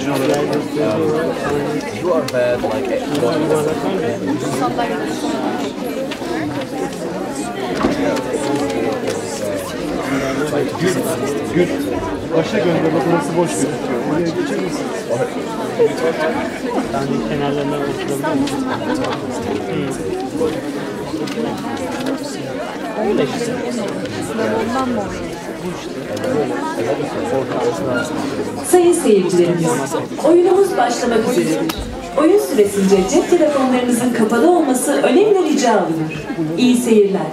orijin olarak. You are bad like Gül. Başa gönder, bak burası boş gözüküyor. Oraya geçer misin? Yani kenarlarına oturabilir misin? Öyle işte. Ondan mı Sayın seyircilerimiz, oyunumuz başlamak üzeredir. Oyun süresince cep telefonlarınızın kapalı olması önemli rica olunur. İyi seyirler.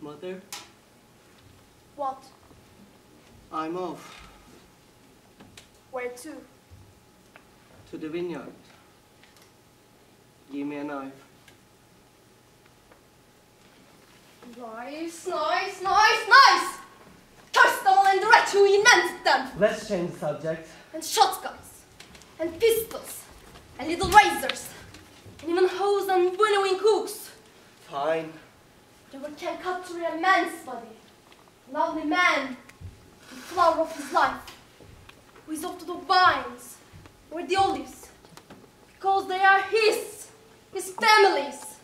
Mother? What? I'm off. Where to? To the vineyard. Give me a knife. Nice, nice, nice, nice! Curse them all and the wretch who invented them! Let's change the subject. And shotguns, and pistols, and little razors, and even hoes and winnowing hooks. Fine. They can cut through a man's body. An ugly man, the flower of his life, who is off to the vines, or the olives, because they are his family's.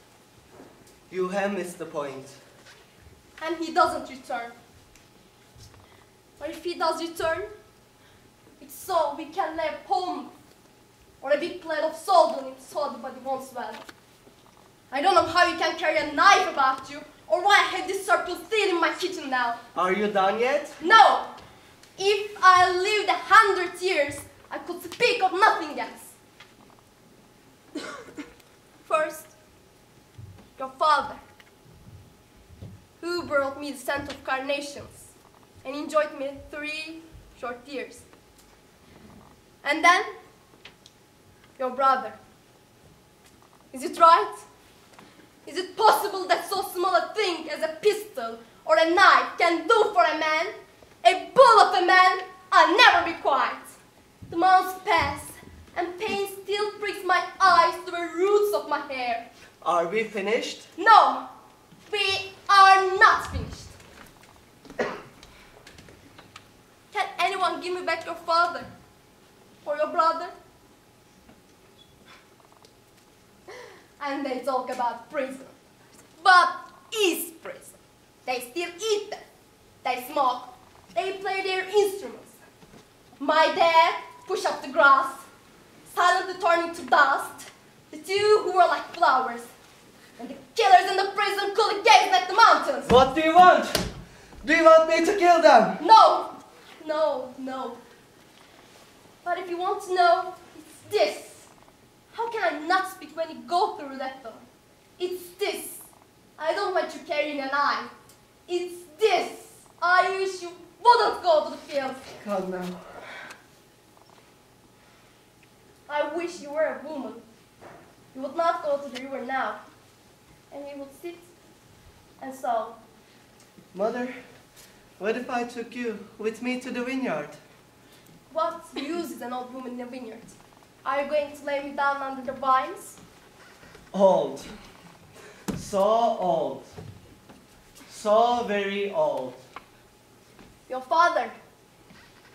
You have missed the point. And he doesn't return. Or if he does return, it's so we can lay a palm or a big plate of salt on him so the body won't swell. I don't know how you can carry a knife about you, or why I have this circle still in my kitchen now. Are you done yet? No! If I lived 100 years, I could speak of nothing else. First, your father, who brought me the scent of carnations and enjoyed me 3 short years. And then, your brother. Is it right? Is it possible that so small a thing as a pistol or a knife can do for a man? A bull of a man? I'll never be quiet. The months pass, and pain still pricks my eyes to the roots of my hair. Are we finished? No, we are not finished. Can anyone give me back your father or your brother? And they talk about prison. But They still eat them. They smoke. They play their instruments. My dad pushed up the grass, silently turning to dust, the two who were like flowers, and the killers in the prison coolly gazing at the mountains. What do you want? Do you want me to kill them? No, no, no. But if you want to know, it's this. How can I not speak when you go through that door? It's this. I don't want you carrying a knife. It's this. I wish you wouldn't go to the field. Come now. I wish you were a woman. You would not go to the river now. And you would sit and sew. Mother, what if I took you with me to the vineyard? What use is an old woman in a vineyard? Are you going to lay me down under the vines? Old. So old. So very old. Your father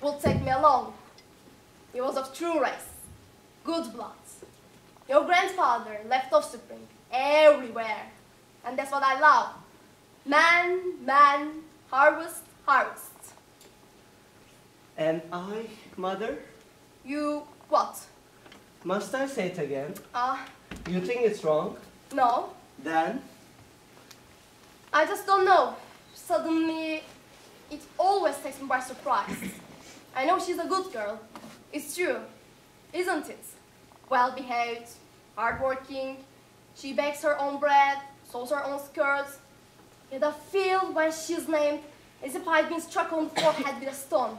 will take me along. He was of true race, good blood. Your grandfather left offspring everywhere. And that's what I love. Man, man, harvest, harvest. And I, Mother? You what? Must I say it again? You think it's wrong? No. Then? I just don't know. Suddenly, it always takes me by surprise. I know she's a good girl. It's true, isn't it? Well-behaved, hardworking. She bakes her own bread, sews her own skirts. Yet I feel when she's named as if I'd been struck on the forehead with a stone.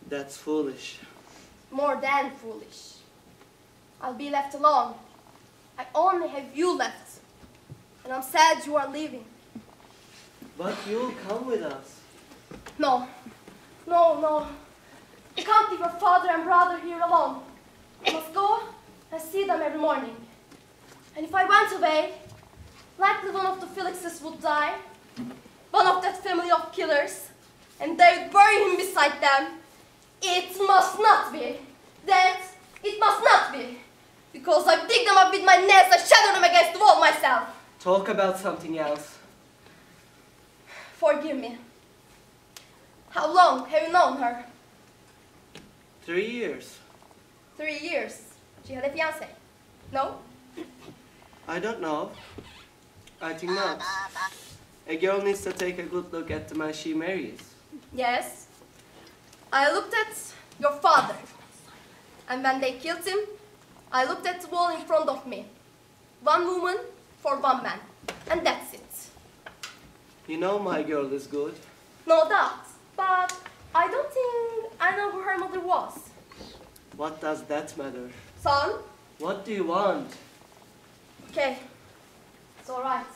That's foolish. More than foolish. I'll be left alone. I only have you left. And I'm sad you are leaving. But you'll come with us. No. No, no. You can't leave your father and brother here alone. I must go and see them every morning. And if I went away, likely one of the Felixes would die. One of that family of killers. And they would bury him beside them. It must not be. That it must not be. Because I dig them up with my nails and shatter them against the wall myself. Talk about something else. Forgive me. How long have you known her? 3 years. 3 years. She had a fiancé. No? I don't know. I think not. A girl needs to take a good look at the man she marries. Yes. I looked at your father. And when they killed him, I looked at the wall in front of me. One woman for one man. And that's it. You know my girl is good. No doubt. But I don't think I know who her mother was. What does that matter? Son? What do you want? Okay. It's all right.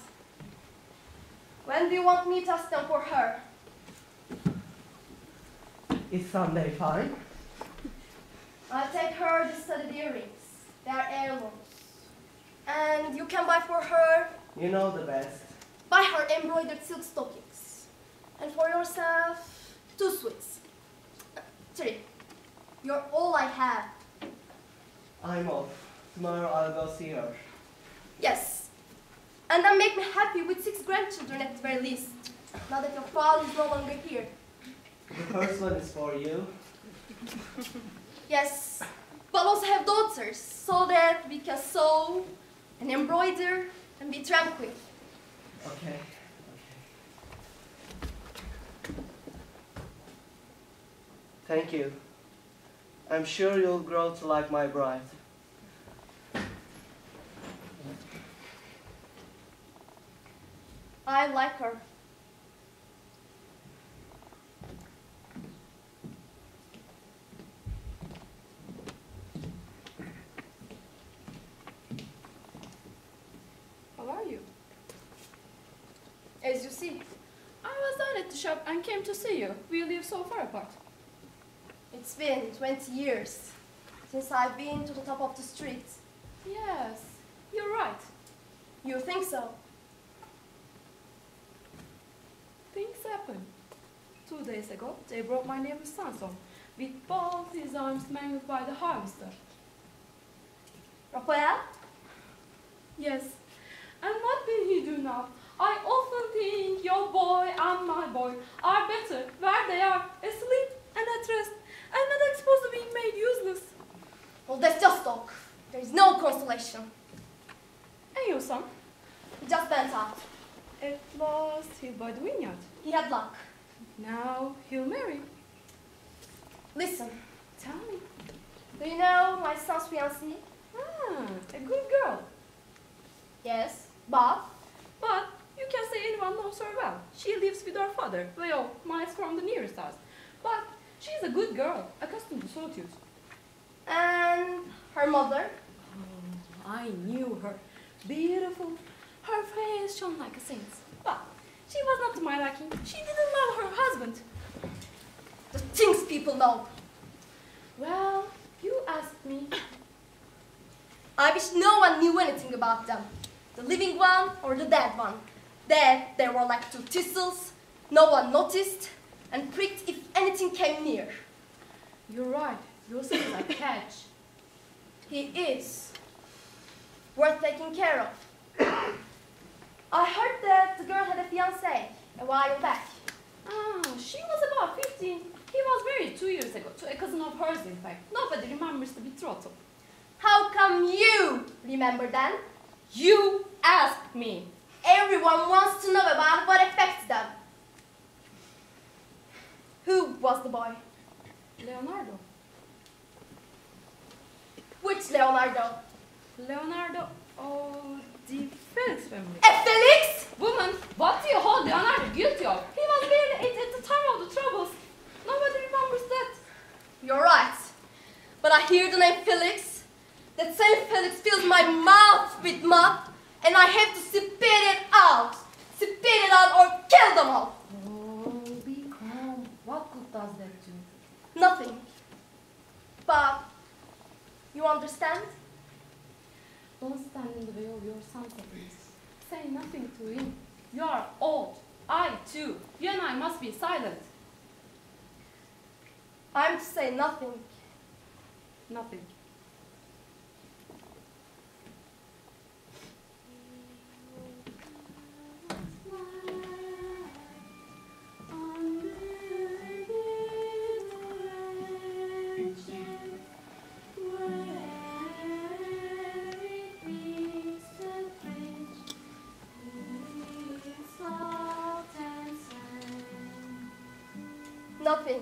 When do you want me to ask them for her? Is Sunday fine? I'll take her the studded earrings. They are heirlooms. And you can buy for her, You know the best. buy her embroidered silk stockings. And for yourself, 2 sweets. 3. You're all I have. I'm off. Tomorrow I'll go see her. Yes. And then make me happy with 6 grandchildren at the very least. Now that your father is no longer here. The first one is for you. Yes. But also have daughters, so that we can sew and embroider and be tranquil. Okay. Thank you. I'm sure you'll grow to like my bride. I like her. How are you? As you see, I was down at the shop and came to see you. We live so far apart. it's been 20 years since I've been to the top of the street. Yes, you're right. You think so? Things happen. 2 days ago, they brought my neighbor's son home with both his arms mangled by the harvester. Raphael? Yes, and what will he do now? I often think your boy and my boy are better where they are, asleep and at rest, and not exposed to being made useless. Well, that's just talk. There is no consolation. And your son? He just went out. At last, he'll buy the vineyard. He had luck. Now he'll marry. Listen, Tell me. do you know my son's fiancée? Ah, a good girl. Yes, but But you can say anyone knows her well. She lives with her father, well, miles from the nearest house. But she's a good girl, accustomed to solitude. and her mother? Oh, I knew her. Beautiful. Her face shone like a saint's. But she was not to my liking. She didn't love her husband. The things people know. Well, you asked me. I wish no one knew anything about them. The living one or the dead one. Dead, they were like two thistles. No one noticed and pricked if anything came near. You're right. Your son is a catch. He is worth taking care of. I heard that the girl had a fiancé a while back. Ah, she was about 15. He was married 2 years ago to a cousin of hers, in fact. Nobody remembers the betrothal. How come you remember then? You asked me. Everyone wants to know about what affects them. Who was the boy? Leonardo. Which Leonardo? Leonardo, oh, the Felix family. Felix? Woman, what do you hold Leonardo guilty of? He was barely 8 at the time of the troubles. Nobody remembers that. You're right. But I hear the name Felix. That same Felix fills my mouth with mud, and I have to spit it out. Spit it out or kill them all. Oh, be calm. What good does that do? Nothing. But you understand? Don't stand in the way of your son's happiness. Say nothing to him. You are old. I too. You and I must be silent. I'm to say nothing. Nothing. Nothing.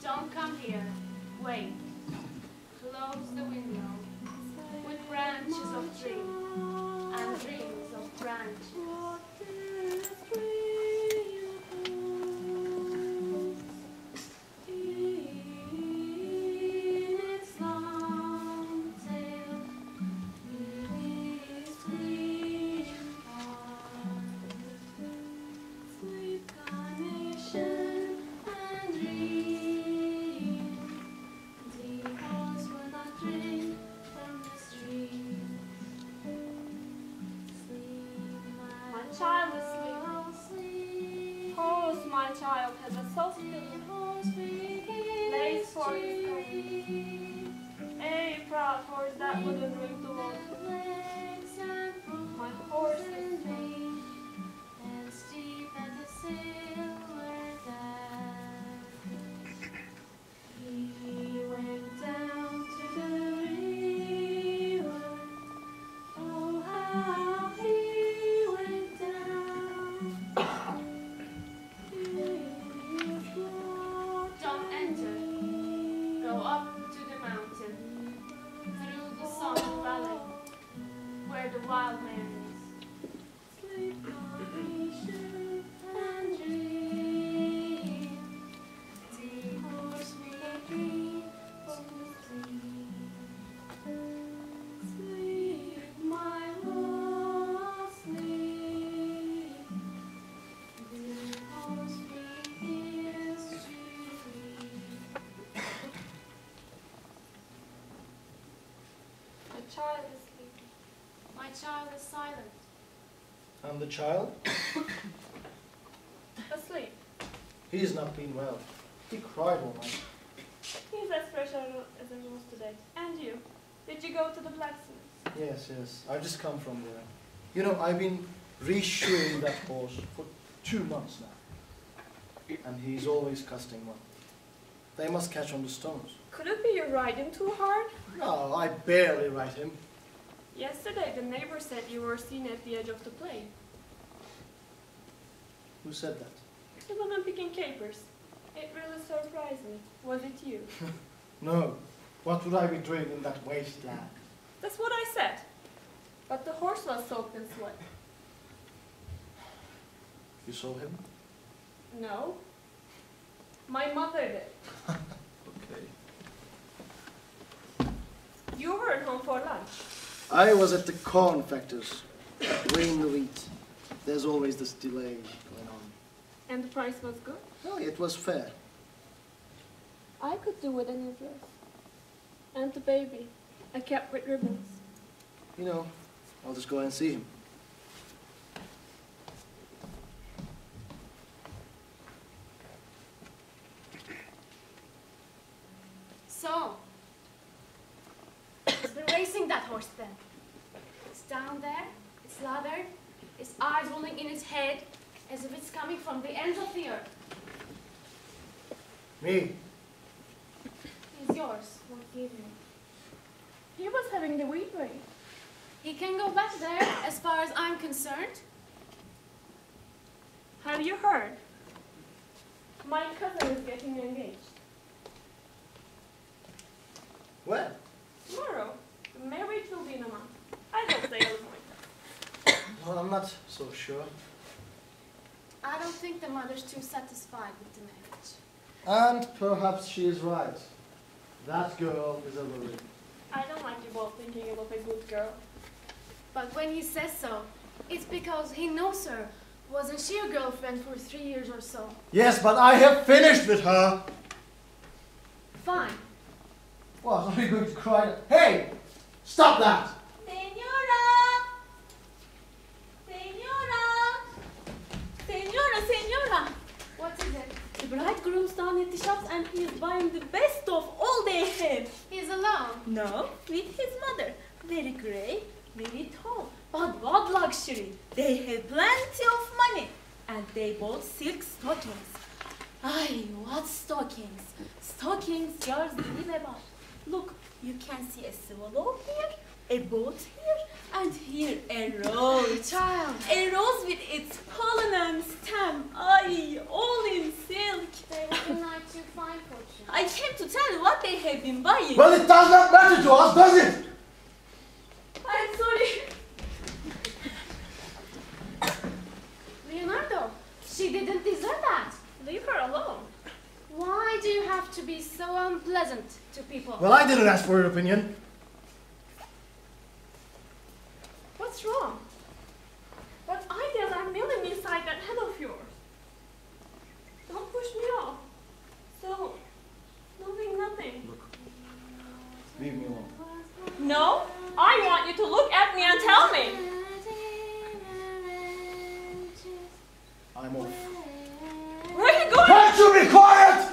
Don't come here. Wait. goes the window, with branches of dream, and dreams of branches. Child is sleeping. My child is silent. And the child? Asleep. He's not been well. He cried all night. He's as fresh as a rose today. And you? Did you go to the blacksmith? Yes. I've just come from there. You know, I've been reshoeing that horse for 2 months now. And he's always casting one. They must catch on the stones. Could it be you're riding too hard? No, I barely ride him. Yesterday the neighbor said you were seen at the edge of the plain. Who said that? The woman picking capers. It really surprised me. Was it you? No. What would I be doing in that wasteland? That's what I said. But the horse was soaked in sweat. You saw him? No. My mother did. Okay. You weren't home for lunch. I was at the corn factors, weighing the wheat. There's always this delay going on. And the price was good? No, it was fair. I could do with a new dress. And the baby, I kept with ribbons. You know, I'll just go and see him. So, it's been racing that horse then. It's down there, it's lathered, its eyes rolling in its head as if it's coming from the ends of the earth. Me? He's yours, won't give you. He was having the wheat weighed. He can go back there as far as I'm concerned. Have you heard? My cousin is getting engaged. When? Tomorrow. The marriage will be in a month. I hope they will mind. Well, I'm not so sure. I don't think the mother's too satisfied with the marriage. And perhaps she is right. That girl is a worry. I don't like you both thinking of a good girl. But when he says so, it's because he knows her. Wasn't she your girlfriend for 3 years or so? Yes, but I have finished with her. Fine. What, are you going to cry? Hey! Stop that! Señora! Señora! What is it? The bridegroom's down at the shops and he is buying the best of all they have. He's alone. No, with his mother. Very grey, very tall, but what luxury. They have plenty of money. And they bought silk stockings. Ay, what stockings? Stockings yours believe about. Look, you can see a swallow here, a boat here, and here a rose. Child. A rose with its pollen and stem. Ay, all in silk. They will unite you fine fortune. I I came to tell you what they have been buying. Well, it does not matter to us, does it? I'm sorry. Leonardo, she didn't deserve that. Leave her alone. Why do you have to be so unpleasant to people? Well, I didn't ask for your opinion. What's wrong? What ideas are milling inside that head of yours? Don't push me off. So, nothing. Leave me alone. No, I want you to look at me and tell me. I'm off. Where are you going? Can't you be quiet?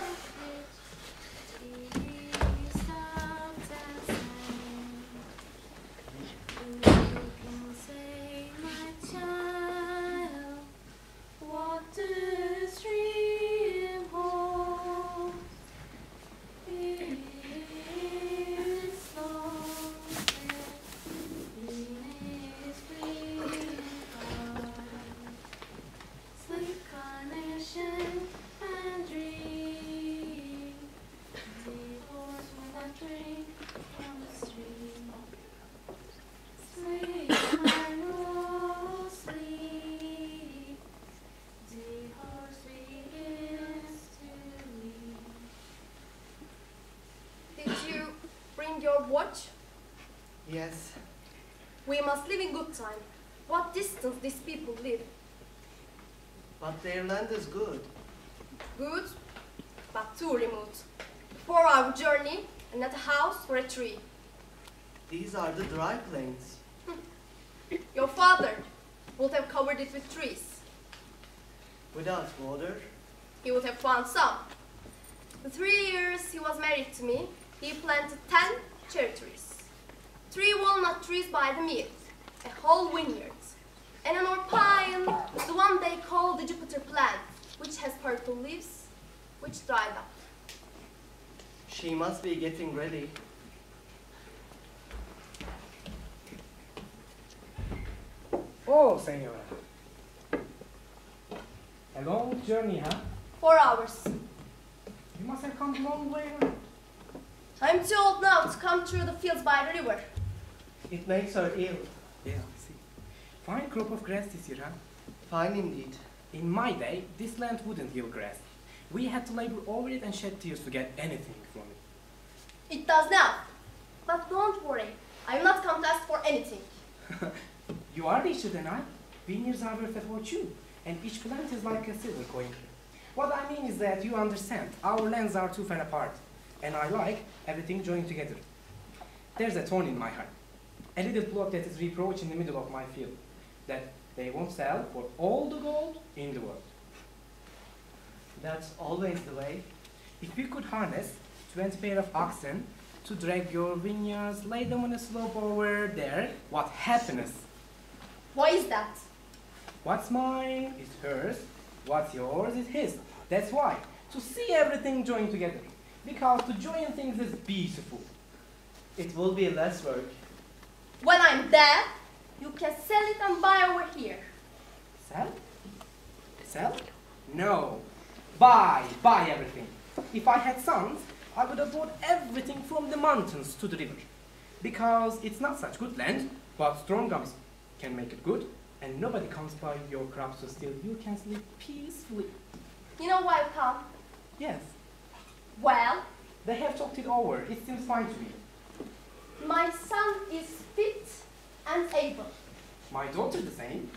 Your watch? Yes. We must live in good time. What distance these people live? But their land is good. Good, but too remote. 4-hour journey, and not a house or a tree. These are the dry plains. Your father would have covered it with trees. Without water. He would have found some. The 3 years he was married to me, he planted 10 cherry trees, 3 walnut trees by the mill, a whole vineyard, and an orpine, the one they call the Jupiter plant, which has purple leaves, which dried up. She must be getting ready. Oh, senora. A long journey, huh? 4 hours. You must have come a long way. I'm too old now to come through the fields by the river. It makes her ill. Yeah, I see. Fine crop of grass this year, huh? Fine indeed. In my day, this land wouldn't yield grass. We had to labor over it and shed tears to get anything from it. It does now. But don't worry, I will not come to ask for anything. You are richer than I. Vineyards are worth a fortune, and each plant is like a silver coin. What I mean is that you understand, our lands are too far apart, and I like everything joined together. There's a thorn in my heart, a little plot that is reproach in the middle of my field, that they won't sell for all the gold in the world. That's always the way. If we could harness 20 pair of oxen to drag your vineyards, lay them on a slope over there, what happiness! Why is that? What's mine is hers, what's yours is his. That's why, to see everything joined together. Because to join things is beautiful. It will be less work. When I'm dead, you can sell it and buy over here. Sell? Sell? No. Buy everything. If I had sons, I would have bought everything from the mountains to the river. Because it's not such good land, but strong gums can make it good, and nobody comes by your crops, so still you can sleep peacefully. You know why I come? Yes. Well, They have talked it over. It seems fine to me. my son is fit and able. My daughter the same.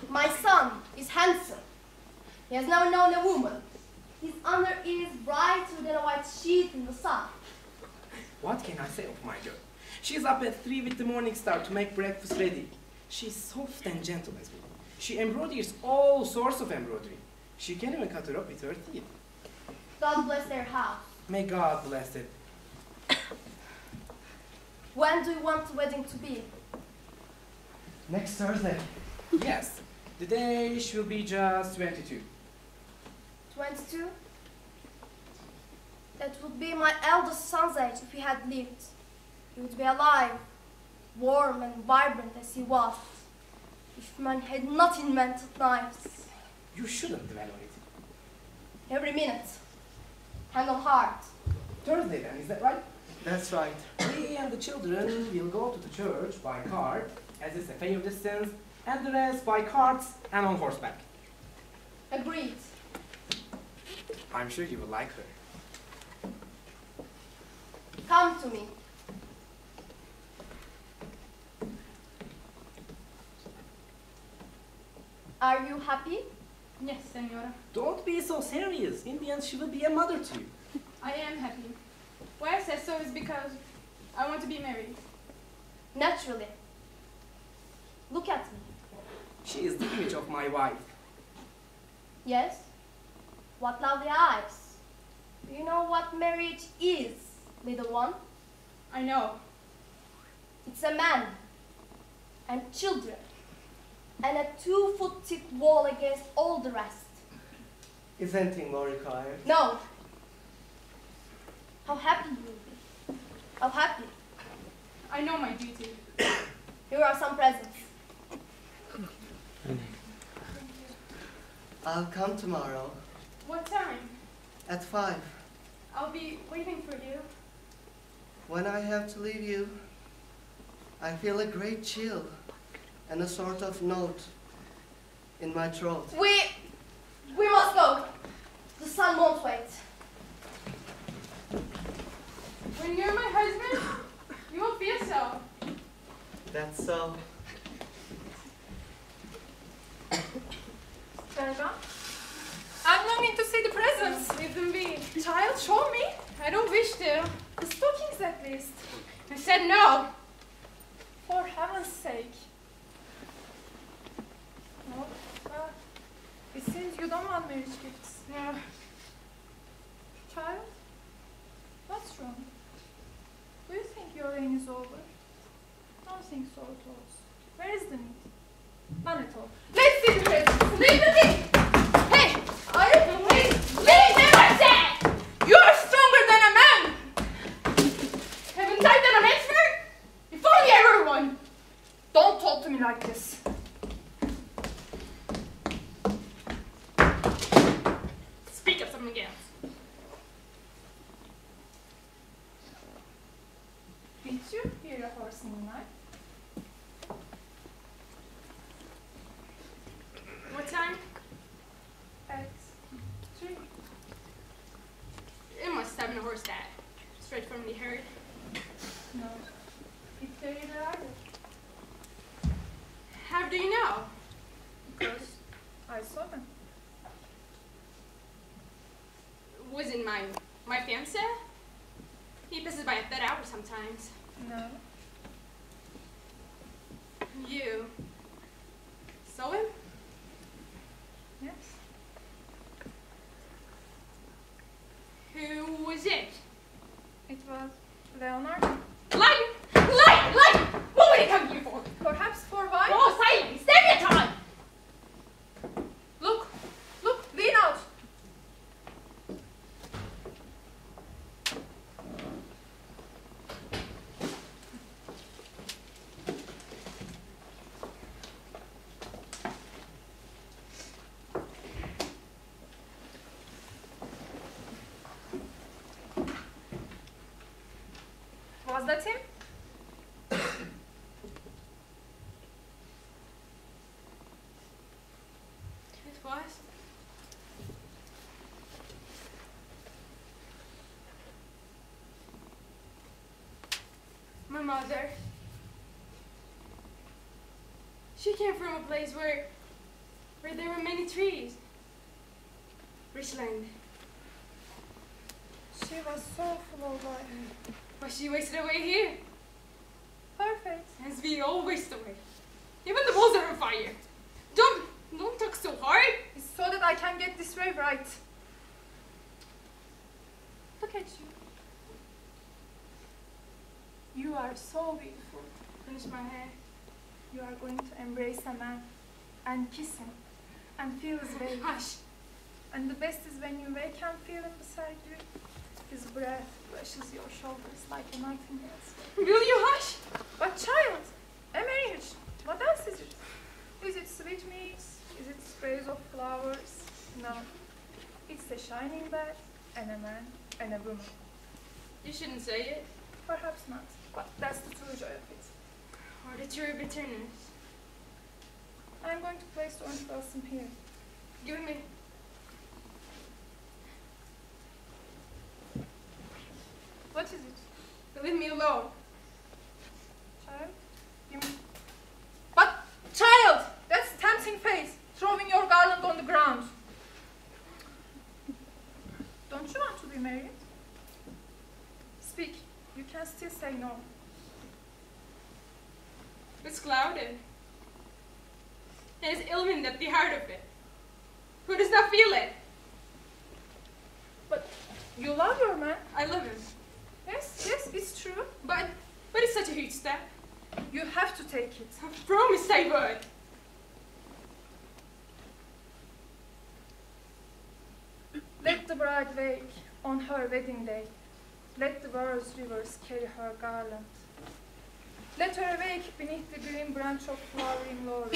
My son is handsome. He has never known a woman. His honor is brighter than a white sheet in the sun. What can I say of my girl? She's up at 3 with the morning star to make breakfast ready. She's soft and gentle as well. She embroiders all sorts of embroidery. She can even cut her up with her teeth. God bless their house. May God bless it. When do you want the wedding to be? Next Thursday. Yes, the day she will be just 22. 22? That would be my eldest son's age if he had lived. He would be alive, warm and vibrant as he was, if man had not invented knives. You shouldn't dwell on it. Every minute, hand on heart, Thursday then, is that right? That's right. We and the children will go to the church by car, as it's a fair distance, and the rest by carts and on horseback. Agreed. I'm sure you will like her. Come to me. Are you happy? Yes, senora. Don't be so serious. In the end, she will be a mother to you. I am happy. Why I say so is because I want to be married. Naturally. Look at me. She is the image of my wife. Yes? What lovely eyes. Do you know what marriage is, little one? I know. It's a man and children and a 2-foot thick wall against all the rest. Is anything more required? No. How happy you will be. How happy. I know my duty. Here are some presents. I'll come tomorrow What time? at 5. I'll be waiting for you. When I have to leave you, I feel a great chill and a sort of note in my throat. We must go. The sun won't wait. When you're my husband, you won't feel so. That's so. Erdi? I'm longing to see the presents. Leave them be. Child, show me. I don't wish to. The stockings at least. I said no. For heaven's sake. No, it seems you don't want marriage gifts. No. Child, what's wrong? Do you think your reign is over? Don't think so at all. Where is the need? None at all. Let's see the presents. Leave the thing. Hey, leave them, I said. You are stronger than a man. Haven't I done an expert? If only I were one. Don't talk to me like this. Speak of something else. Did you hear a horse in the night? What time? At 3. It must have been a horse that straight from the herd. No, it's very either. How do you know? Because I saw them. Was it my fiancé? He passes by at that hour sometimes. No. You saw him? Yes. Who was it? It was Leonardo. Lie! Lie! Lie! What would he come here for? Perhaps for wine? Oh, silence! Stereotype! Look! Look! Lean out! Was that him? It was. My mother. She came from a place where there were many trees. Rich land. She was so full of life. But she wasted away here. Perfect. As we all waste away. Even the balls are on fire. Don't talk so hard. It's so that I can get this way right. Look at you. You are so beautiful. Finish my hair. You are going to embrace a man and kiss him and feel his weight. Hush. And the best is when you wake and feel him beside you. His breath brushes your shoulders like a nightingale's. Will you hush? But child, a marriage, what else is it? Is it sweetmeats? Is it sprays of flowers? No. It's a shining bed and a man and a woman. You shouldn't say it. Perhaps not, but that's the true joy of it. Or the true bitterness. I'm going to place the orange blossom here. Give me. What is it? Leave me alone. Child? Give me. But, child! That's tempting face, throwing your garland on the ground. Don't you want to be married? Speak. You can still say no. It's clouded. And it's ill wind at the heart of it. Who does not feel it? But you love your man. I love him. Yes, yes, it's true. But it's such a huge step. You have to take it. I promised I would. Let the bride wake on her wedding day. Let the world's rivers carry her garland. Let her awake beneath the green branch of flowering laurel.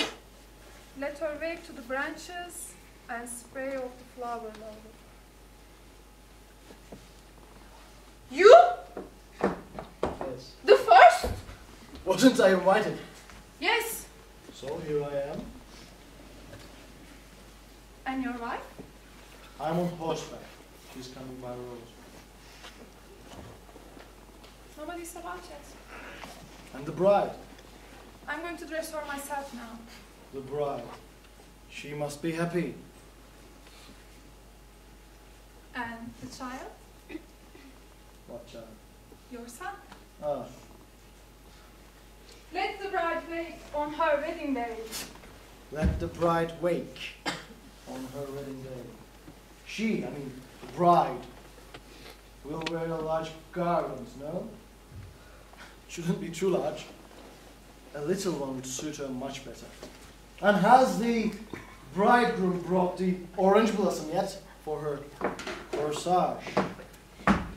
Let her wake to the branches and spray of the flower laurel. You? Yes. The first? Wasn't I invited? Yes. So here I am. And your wife? I'm on horseback. She's coming by road. Nobody's about yet. And the bride. I'm going to dress her myself now. The bride. She must be happy. And the child? What child? Your son? Ah. Let the bride wake on her wedding day. Let the bride wake on her wedding day. She, I mean, the bride, will wear a large garland, no? Shouldn't be too large. A little one would suit her much better. And has the bridegroom brought the orange blossom yet for her corsage?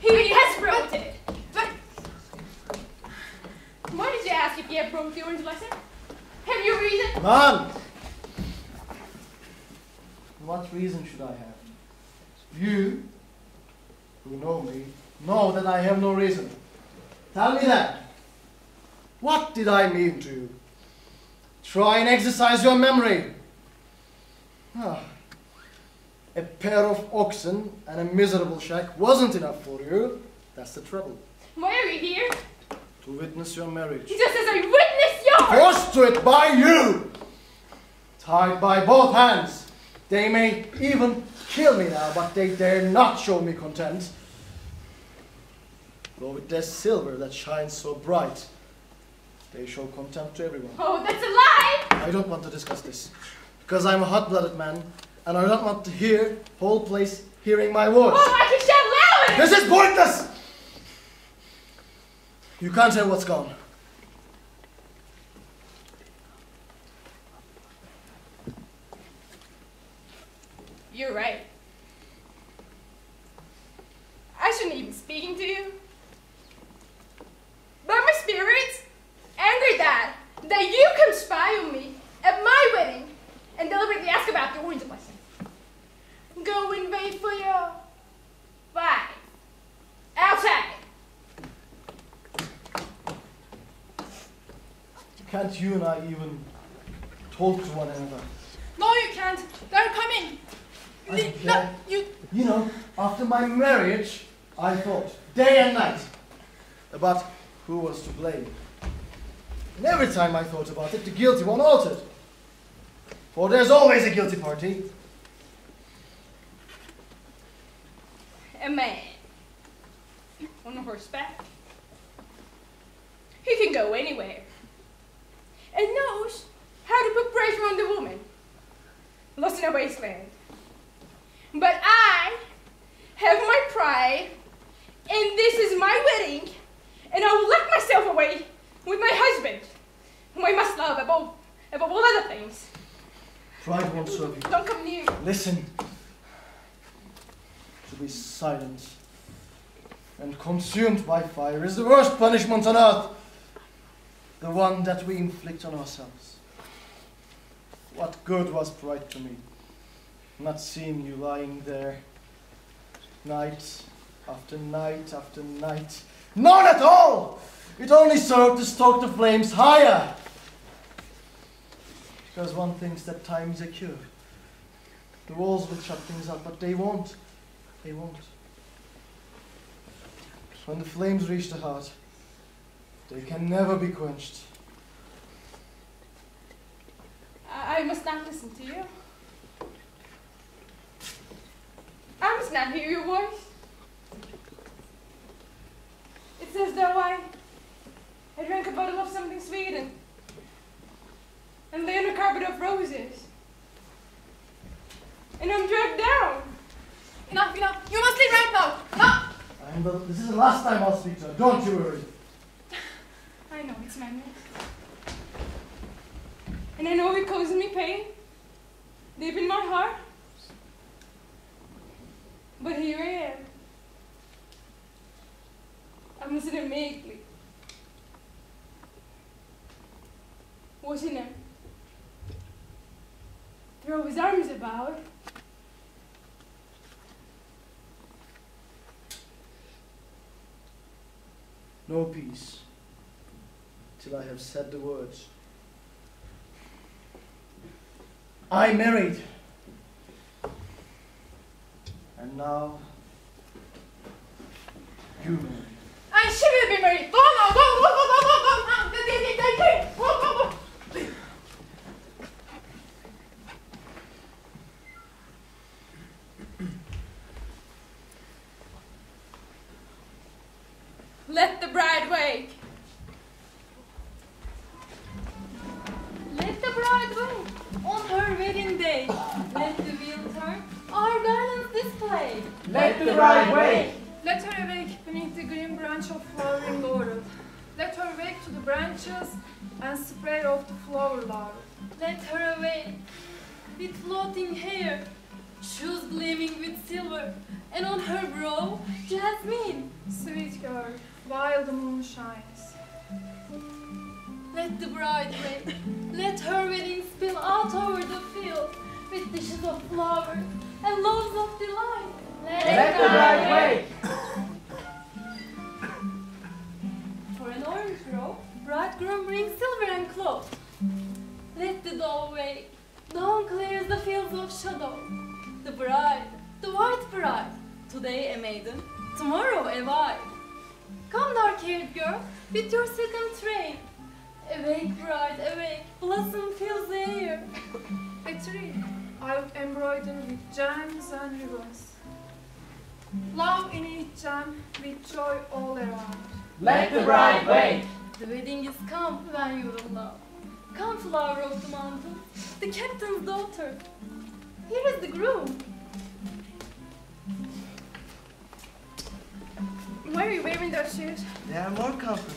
He has brought it. But why did you ask if he had brought the orange blossom? Have you reason? None! What reason should I have? You, who know me, know that I have no reason. Tell me that. What did I mean to you? Try and exercise your memory. Ah, a pair of oxen and a miserable shack wasn't enough for you. That's the trouble. Why are you here? To witness your marriage. Just as I witnessed yours! Forced to it by you! Tied by both hands. They may even kill me now, but they dare not show me contempt. Though with their silver that shines so bright, they show contempt to everyone. Oh, that's a lie! I don't want to discuss this, because I'm a hot-blooded man, and I don't want to hear whole place hearing my words. Oh, I can shout louder! This is pointless! You can't tell what's gone. You're right. I shouldn't even be speaking to you. But my spirit's angry that you come spy on me at my wedding and deliberately ask about the orange blossom. Go and wait for your wife outside. Can't you and I even talk to one another? No, you can't. They're coming. You know, after my marriage, I thought day and night about who was to blame. And every time I thought about it, the guilty one altered. For there's always a guilty party. A man on a horseback. He can go anywhere and knows how to put pressure on the woman lost in a wasteland. But I have my pride, and this is my wedding, and I will lock myself away with my husband, whom I must love above all other things. Pride won't serve you. Don't come near. Listen. To be silent and consumed by fire is the worst punishment on earth. The one that we inflict on ourselves. What good was pride to me? Not seeing you lying there, night after night after night. None at all! It only served to stoke the flames higher. Because one thinks that time is a cure. The walls will shut things up, but they won't. They won't. When the flames reach the heart, they can never be quenched. I must not listen to you. I must not hear your voice. It's as though I drank a bottle of something sweet and lay on a carpet of roses. And I'm dragged down. Enough, enough. You must leave right now. No! This is the last time I'll speak to her. Don't you worry. I know it's madness. And I know it causes me pain, deep in my heart. But here I am. I must sit meekly, watching him throw his arms about. No peace till I have said the words. I married. And now you marry. And she will be married. Go now, go. Let the bride wake. Let the bride wait on her wedding day. Let the wheel turn, our garlands display. Let the bride wake. Let her awake beneath the green branch of flowering laurel. Let her wake to the branches and spray off the flower larva. Let her awake with floating hair, shoes gleaming with silver, and on her brow jasmine. Sweet girl, while the moon shines. Let the bride wake. Let her wedding spill out over the field with dishes of flowers and loaves of delight. Let the bride wake. For an orange grove, bridegroom brings silver and cloth. Let the dawn wake. Dawn clears the fields of shadow. The bride, the white bride, today a maiden, tomorrow a wife. Come, dark-haired girl, with your silken train. Awake, bride, awake, blossom fills the air. A tree I'll embroider with gems and ribbons. Love in each gem with joy all around. Let the bride wake. The wedding is come when you will love. Come, flower of the mountain, the captain's daughter. Here is the groom. Why are you wearing those shoes? They are more comfortable.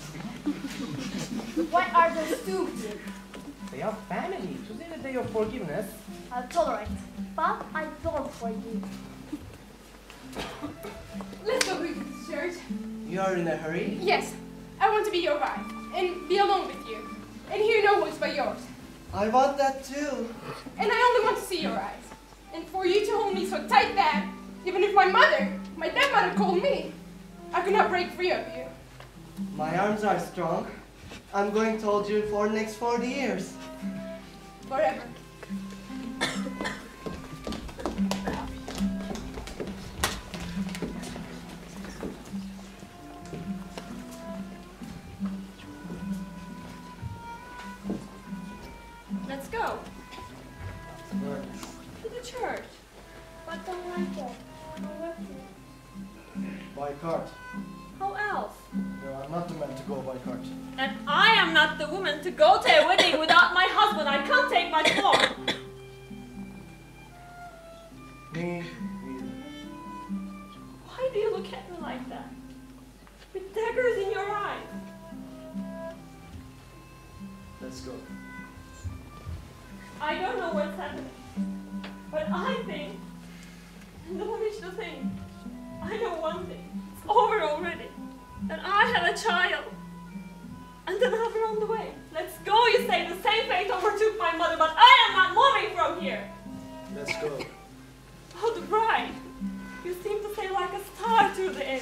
Why are those two here? They are family. Today the day of forgiveness. I'll tolerate, but I don't forgive. Let's go quickly to church. You are in a hurry? Yes, I want to be your wife and be alone with you and hear no words but yours. I want that too. And I only want to see your eyes. And for you to hold me so tight that even if my dead mother called me, I could not break free of you. My arms are strong. I'm going to hold you for the next 40 years. Forever. Let's go Where? to the church. But don't like that. By cart. How else? No, I'm not the man to go by cart. And I am not the woman to go to a wedding without my husband. I can't take my form. Me neither. Why do you look at me like that? With daggers in your eyes. Let's go. I don't know what's happening. But I think, and don't wish to think, I know one thing. It's over already. And I have a child. And another on the way. Let's go, you say. The same fate overtook my mother, but I am not moving from here. Let's go. Oh, the bride. You seem to say like a star through the air.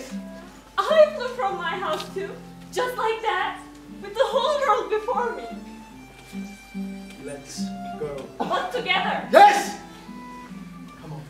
I flew from my house too, just like that, with the whole world before me. Let's go. But together. Yes! Come on.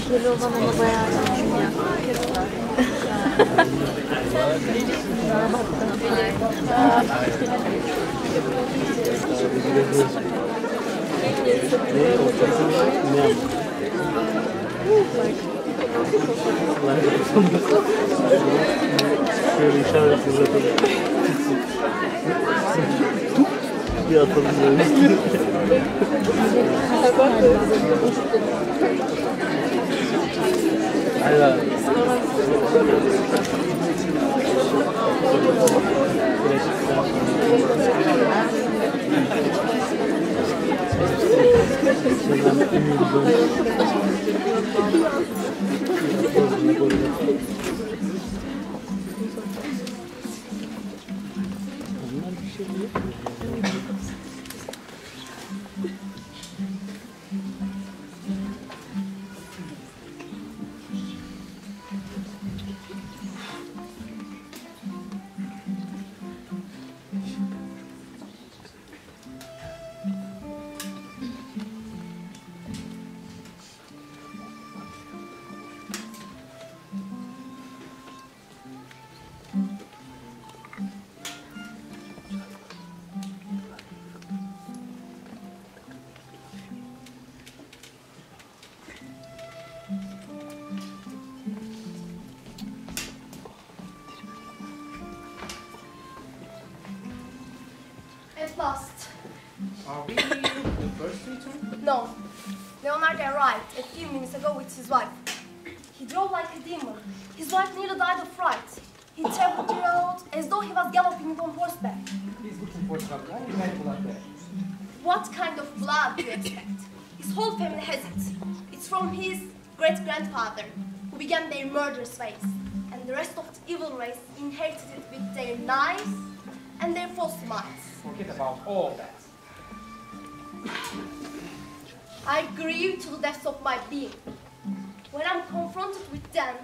Güzel olan ona bayağı lazım ya. Şöyle işaret uzatalım. Bir atalım böyle. Hayır. At last. Are we the first return? No. Leonardo arrived a few minutes ago with his wife. He drove like a demon. His wife nearly died of fright. He traveled the road as though he was galloping on horseback. He's looking for trouble. I need medical out there. What kind of blood do you expect? His whole family has it. It's from his great-grandfather, who began their murderous ways. And the rest of the evil race inherited it with their knives and their false smiles. Forget about all that. I grieve to the depths of my being. When I'm confronted with them,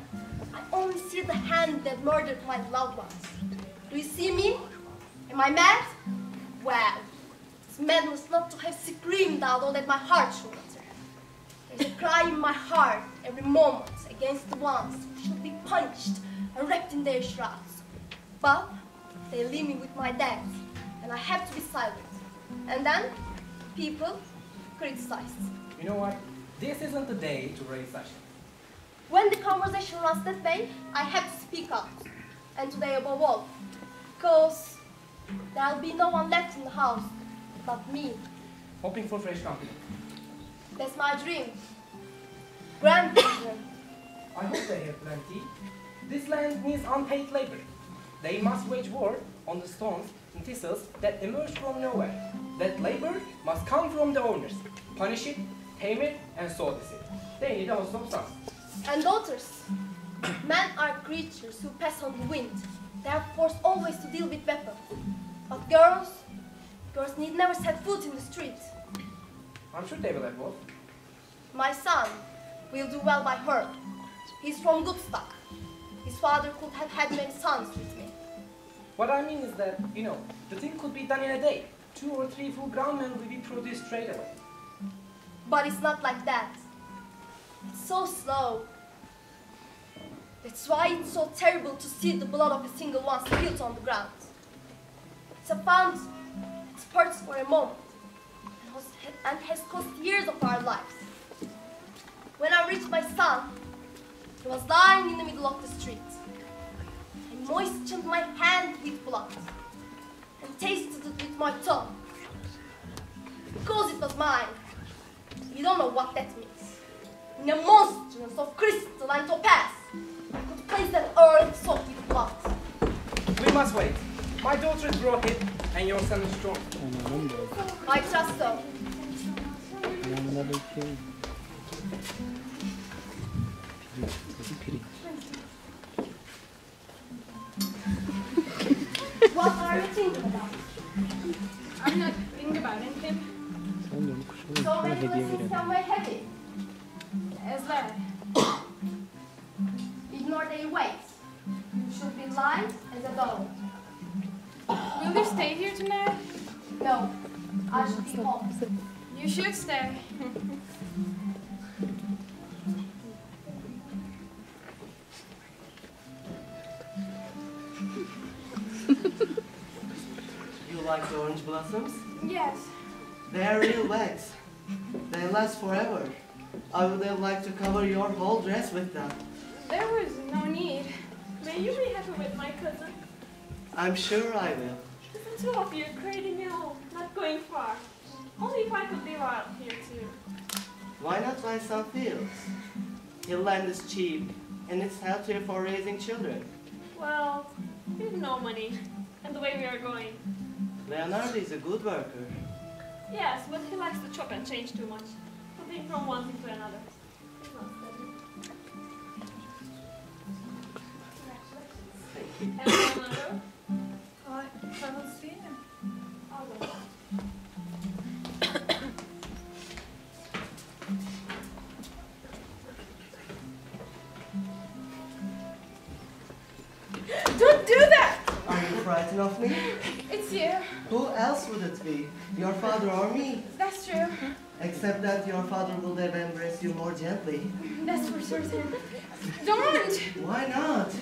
I only see the hand that murdered my loved ones. Do you see me? Am I mad? Well, it's madness not to have screamed out all that my heart should utter. There's a cry in my heart every moment against the ones who should be punished and wrapped in their shrouds. But they leave me with my death, and I have to be silent. And then, people criticize. You know what? This isn't the day to raise such. When the conversation runs that way, I have to speak out. And today above all, because there'll be no one left in the house but me. Hoping for fresh company. That's my dream. Grandchildren. I hope they have plenty. This land needs unpaid labor. They must wage war on the stones and thistles that emerge from nowhere. That labor must come from the owners. Punish it, tame it, and sow the seed. They need also some sons. And daughters. Men are creatures who pass on the wind. They are forced always to deal with weapons. But girls need never set foot in the street. I'm sure they will have both. My son will do well by her. He's from good stock. His father could have had many sons with me. What I mean is that, you know, the thing could be done in a day. 2 or 3 full ground men will be produced straight away. But it's not like that. It's so slow. That's why it's so terrible to see the blood of a single one spilled on the ground. It's a fountain. It spurts for a moment and has cost years of our lives. When I reached my son, he was lying in the middle of the street. I moistened my hand with blood and tasted it with my tongue. Because it was mine, you don't know what that means. In a monstrance of crystal and topaz, I could place that earth soaked with blood. We must wait. My daughter is raw hip and your son is strong. I trust so. What are you thinking about? I'm not thinking about anything. So many blessings come my heavy. As that. Ignore their weight. You should be light as a dawn. Will you stay here tonight? No, I should be home. You should stay. You like the orange blossoms? Yes. They are real wax. They last forever. I would have liked to cover your whole dress with them. There was no need. May you be happy with my cousin. I'm sure I will. The two of you creating me home, not going far. Only if I could live out here too. Why not buy some fields? Hill land is cheap, and it's healthier for raising children. Well, we have no money, and the way we are going. Leonardo is a good worker. Yes, but he likes to chop and change too much. Moving from one thing to another. He's not steady. And Leonardo? I haven't seen him. I'll go. Don't do that! Are you frightened of me? It's you. Who else would it be? Your father or me? That's true. Except that your father would have embraced you more gently. That's for certain. Don't! Why not?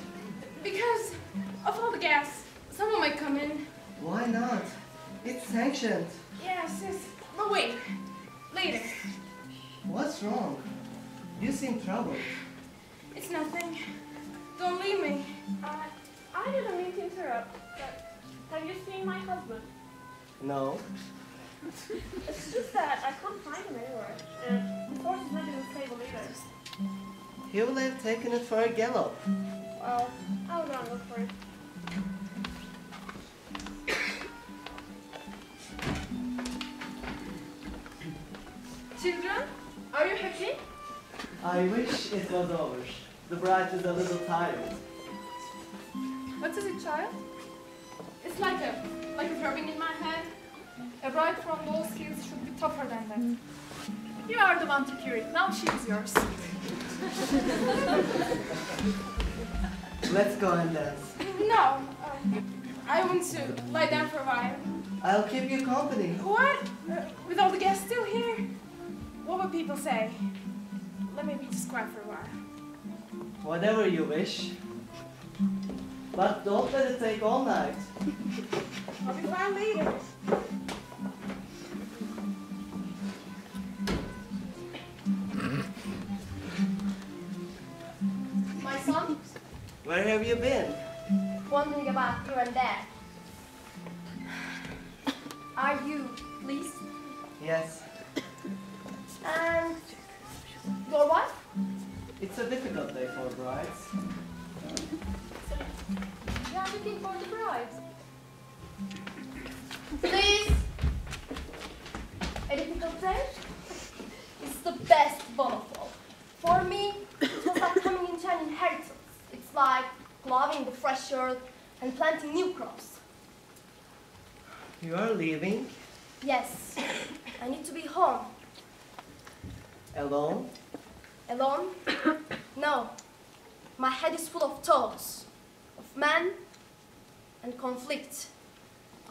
Because of all the gas, someone might come in. Why not? It's sanctioned. Yes, yes. But wait. Later. What's wrong? You seem troubled. It's nothing. Don't leave me. I didn't mean to interrupt, but have you seen my husband? No. It's just that I can't find him anywhere, and the horse is not in the stable either. He will have taken it for a gallop. Well, I'll go and look for it. Children, are you happy? I wish it was over. The bride is a little tired. What is it, child? It's like a throbbing in my head. A bride from those skills should be tougher than that. You are the one to cure it. Now she is yours. Let's go and dance. No. I want to lie down for a while. I'll keep you company. What? With all the guests still here? What would people say? Let me be just quiet for a while. Whatever you wish. But don't let it take all night. I'll be fine later. My son, Where have you been? wandering about here and there. Are you pleased? Yes. And your wife? It's a difficult day for brides. You are looking for the bride. Please. A difficult day? It's the best one of all. For me, it was like coming into an inheritance. It's like plowing the fresh earth and planting new crops. You are leaving? Yes, I need to be home. Alone? Alone? No. My head is full of thoughts. Of man and conflict.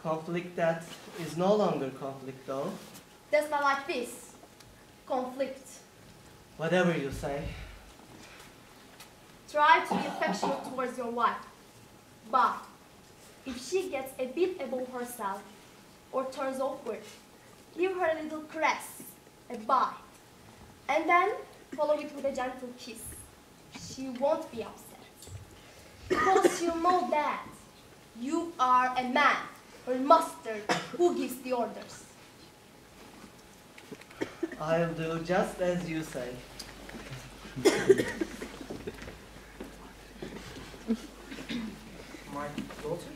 Conflict that is no longer conflict though. That's not like this. Conflict. Whatever you say. Try to be affectionate towards your wife. But if she gets a bit above herself or turns awkward, give her a little caress a bite, and then follow it with a gentle kiss. She won't be upset, because she'll know that you are a man, her master, who gives the orders. I'll do just as you say. My daughter?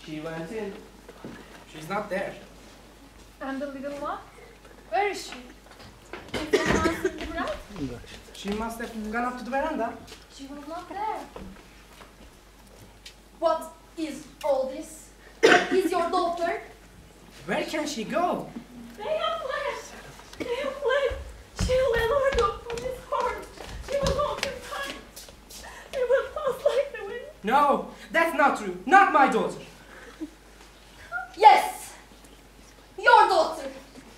She went in. She's not there. And the little one? Where is she? Is the house in the ground? She must have gone up to the veranda. She was not there. What is all this? What is your daughter? Where can she go? They have fled! They have fled! She'll let Lorca from his heart. She will hold him tight. They will pass like the wind. No, that's not true. Not my daughter. Yes! Your daughter!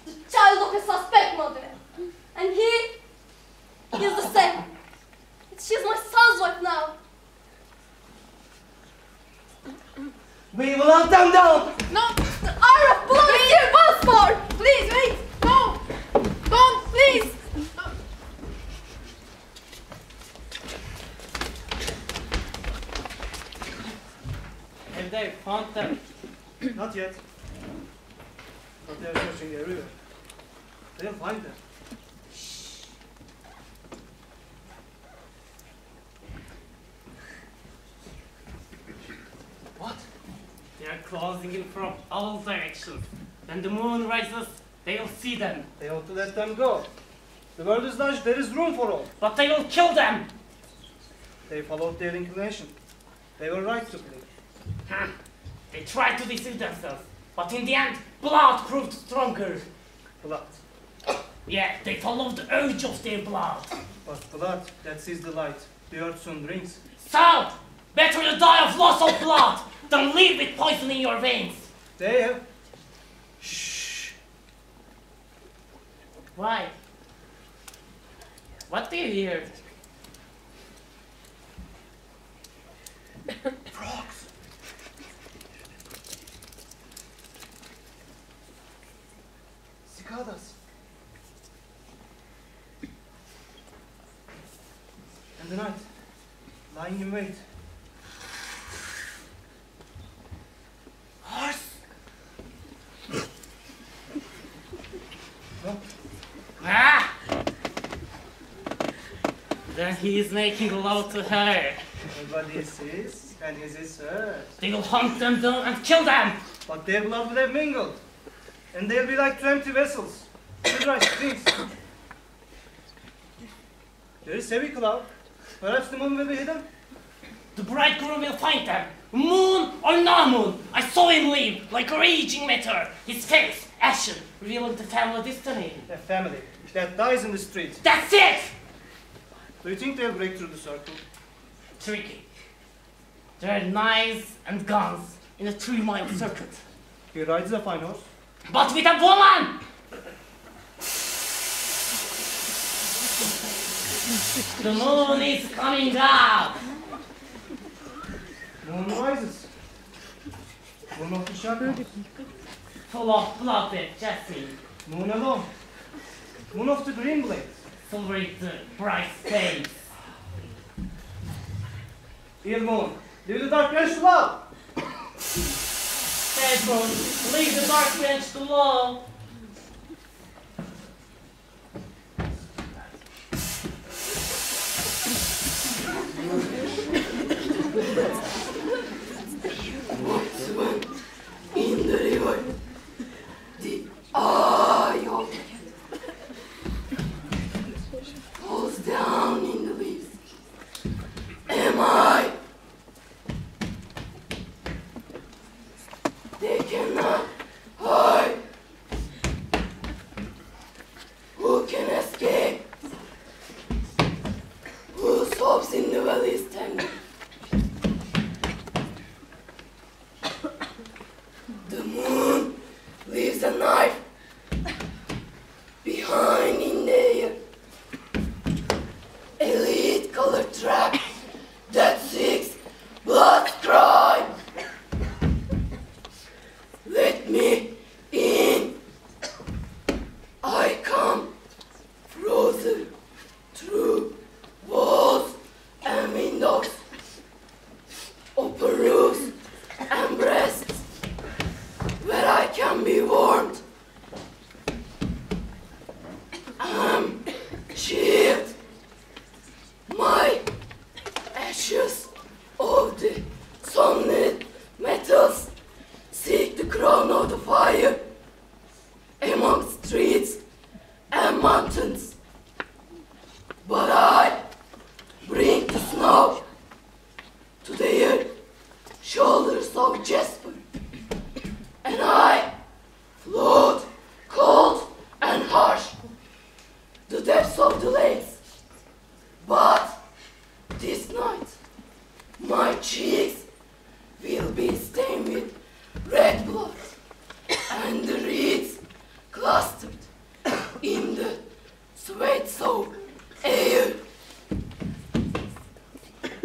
The child of a suspect mother. And he is the same. She's my son's wife now. We will hunt them down! No! The hour of blood is here once more! Please, wait! No! Don't, please! Have they found them? Not yet. But they are searching everywhere. They'll find them. What? They are closing in from all directions. When the moon rises, they will see them. They ought to let them go. The world is large, there is room for all. But they will kill them. They followed their inclination. They were right to flee. They tried to deceive themselves. But in the end, blood proved stronger. Blood. Yeah, they followed the urge of their blood. But blood, that sees the light. The earth soon drinks. So, better you die of loss of blood than live with poison in your veins. They have... Why? What do you hear? Frogs! Cicadas! And the night, lying in wait. Horse! No? Ah! Then he is making love to her. Nobody sees, and is his hers. They will hunt them down and kill them. But their blood will have mingled. And they'll be like 20 vessels. Good right, please. There is heavy cloud. Perhaps the moon will be hidden. The bridegroom will find them. Moon or no moon. I saw him leave like a raging meteor. His face, ashen, revealing the family destiny. A family that dies in the street. That's it! Do you think they'll break through the circle? Tricky. There are knives and guns in a 3-mile circuit. He rides a fine horse. But with a woman! The moon is coming up! Moon rises. Moon of the shadows. Full of blood and Jesse. Moon alone. Moon of the green blade. Silvery the bright face. Ill moon. Leave the dark bench to love. Dead moon, leave the dark bench to love. In the river, the eye of falls down in the leaves. Am I? They cannot hide mountains, but I bring the snow to their shoulders of Jasper, and I float cold and harsh the depths of the lakes. But this night, my cheeks will be stained with red blood, and the reeds clustered in the sweat soaked air.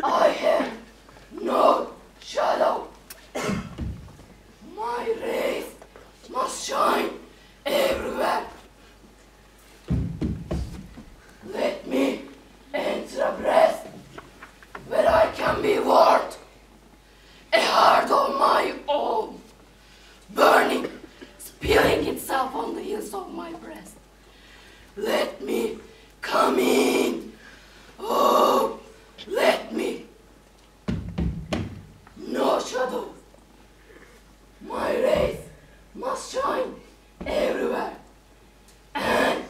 I have no shadow. My rays must shine everywhere. Let me enter a breast where I can be warmed, a heart of my own, burning, spilling itself on the hills of my breast. Let me come in. Oh, let me. No shadow. My rays must shine everywhere. And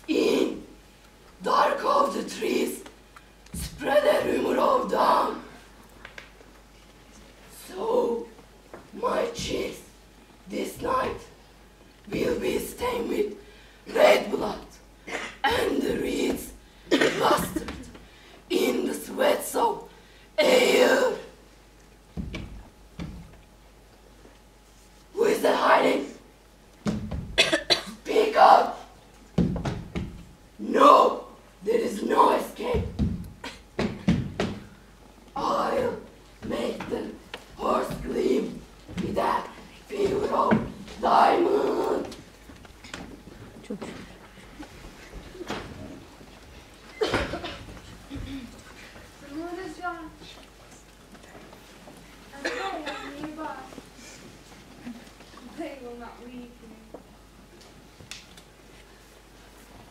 in dark of the trees, spread a rumor of dawn. So my cheeks this night will be stained with red blood, and the reeds clustered in the sweats of air. Who is that hiding? Speak out! No, there is no escape. I'll make the horse gleam with that fever of diamond. The moon is gone, and they are nearby. They will not leave me.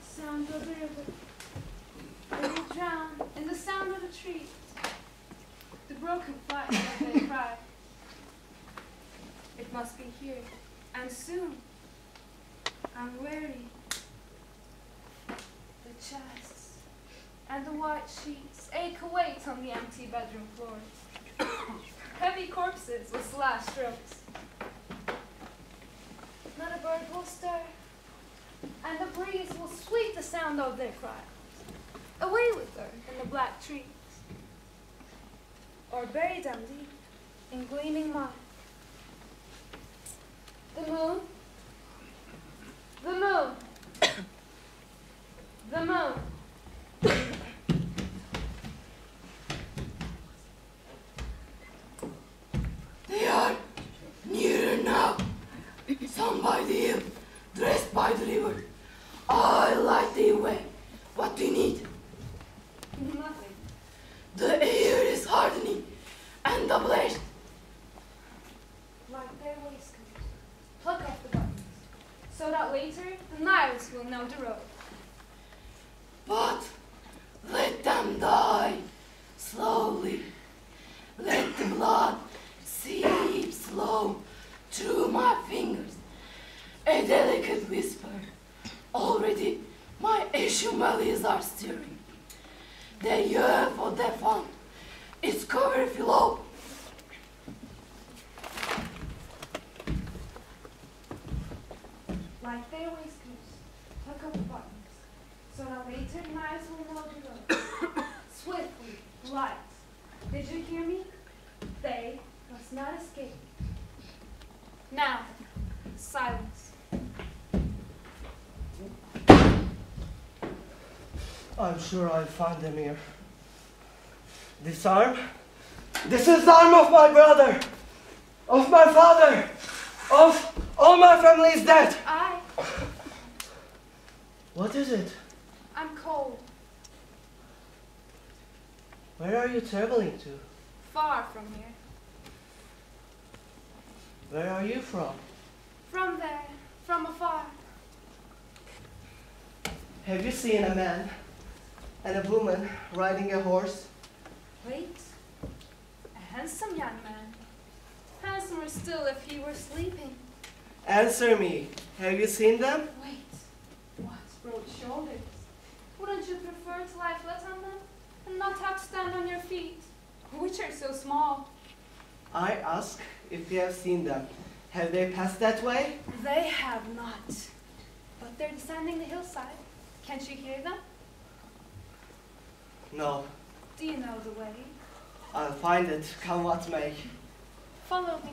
Sound of the river. They will drown in the sound of the trees. The broken flax as they cry. It must be here, and soon. I'm weary. The chests and the white sheets ache away on the empty bedroom floors. Heavy corpses with slashed throats. Not a bird will stir, and the breeze will sweep the sound of their cries away with her in the black trees, or bury them deep in gleaming mud. The moon, the moon, the moon. They are nearer now. Some by the hill, dressed by the river. I light the way. What do you need? Nothing. The air is hardening and ablaze. Like their waistcoats. Pluck off the buttons, so that later the knives will know the road. But let them die slowly. Let the blood seep slow through my fingers. A delicate whisper. Already my ashen valleys are stirring. They yearn for their fun. Its cover below. Like their waistcoats, pluck up the buttons, so that later knives will know the road. Swiftly, light. Did you hear me? They must not escape. Now, silence. I'm sure I'll find them here. This arm? This is the arm of my brother, of my father, of all my family is dead. What is it? I'm cold. Where are you traveling to? Far from here. Where are you from? From there, from afar. Have you seen a man and a woman riding a horse? Wait. A handsome young man. Handsomer still if he were sleeping. Answer me. Have you seen them? Wait. What brought shoulders. Wouldn't you prefer to lie flat on them and not have to stand on your feet, which are so small? I ask if you have seen them. Have they passed that way? They have not. But they're descending the hillside. Can't you hear them? No. Do you know the way? I'll find it, come what may. Follow me.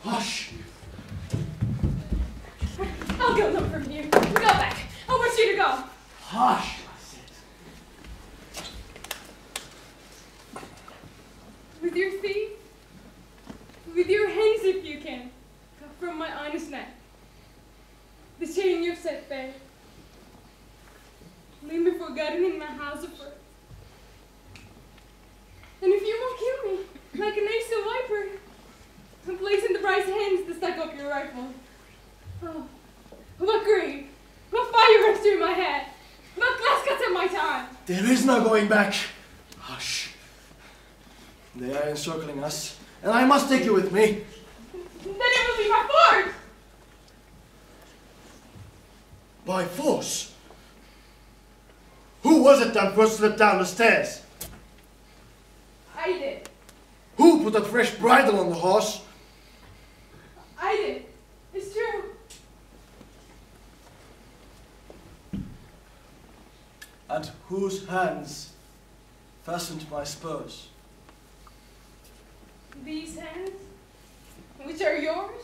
Hush! I'll go look from here. Go back. I want you to go. Hush! With your feet, with your hands if you can, from my honest neck. The chain you've set there. Leave me forgotten in my house of earth. And if you won't kill me, like an ace of viper, and place in the bride's hands the stock of your rifle. Oh, what grief, what fire runs through my head, what glass cuts at my tongue. There is no going back. Hush. They are encircling us, and I must take you with me. Then it will be by force. By force? Who was it that first slipped down the stairs? I did. Who put a fresh bridle on the horse? I did. It's true. And whose hands fastened my spurs? These hands, which are yours,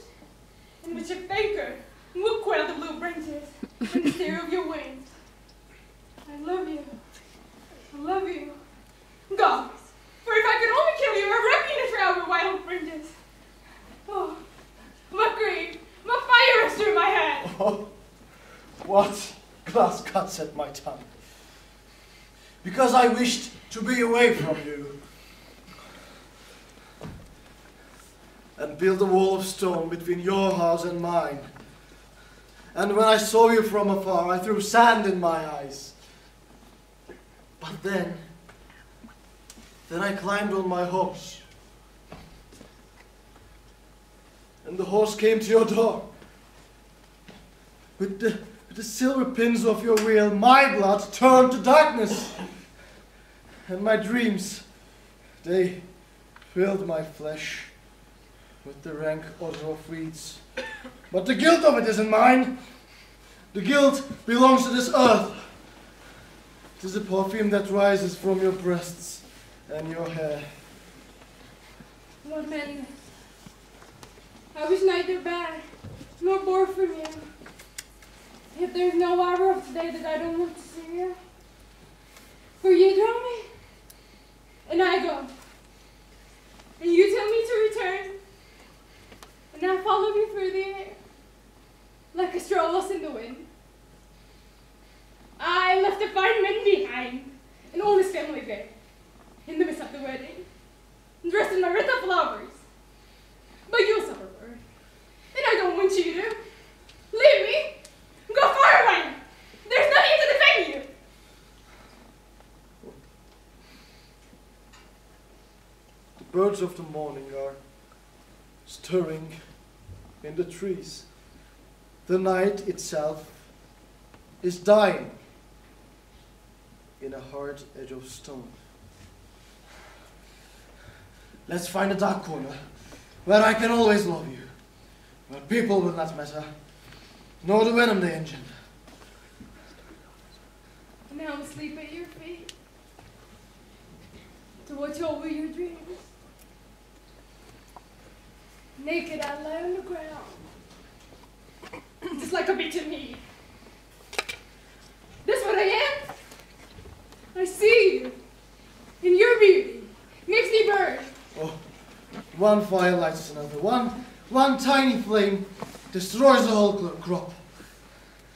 and which a banker will quell the blue branches and the stir of your wings. I love you. I love you. Go, for if I could only kill you or wrap you in a shroud with wild fringes. Oh, what grief, what fire runs through my head. Oh, what glass cuts at my tongue. Because I wished to be away from you and build a wall of stone between your house and mine. And when I saw you from afar, I threw sand in my eyes. But then I climbed on my horse. And the horse came to your door. With the silver pins of your wheel, my blood turned to darkness. And my dreams, they filled my flesh with the rank odor of weeds. But the guilt of it isn't mine. The guilt belongs to this earth. It is the perfume that rises from your breasts and your hair. What madness. I wish neither bad nor bore from you. Yet there's no hour of today that I don't want to see you. For you draw me, and I go. And you tell me to return, and I follow you through the air, like a straw lost in the wind. I left a fine man behind, and all his family there, in the midst of the wedding, dressed in my wreath of flowers. But you'll suffer for it, and I don't want you to. Leave me! Go far away! There's nothing to defend you! The birds of the morning are stirring in the trees. The night itself is dying in a hard edge of stone. Let's find a dark corner where I can always love you, where people will not matter, nor the venom they engender. Now I'm asleep at your feet, to watch over your dreams. Naked I lie on the ground, just like a bitch of meat. That's what I am. I see you, and your beauty makes me burn. Oh, one fire lights another. One tiny flame destroys the whole crop.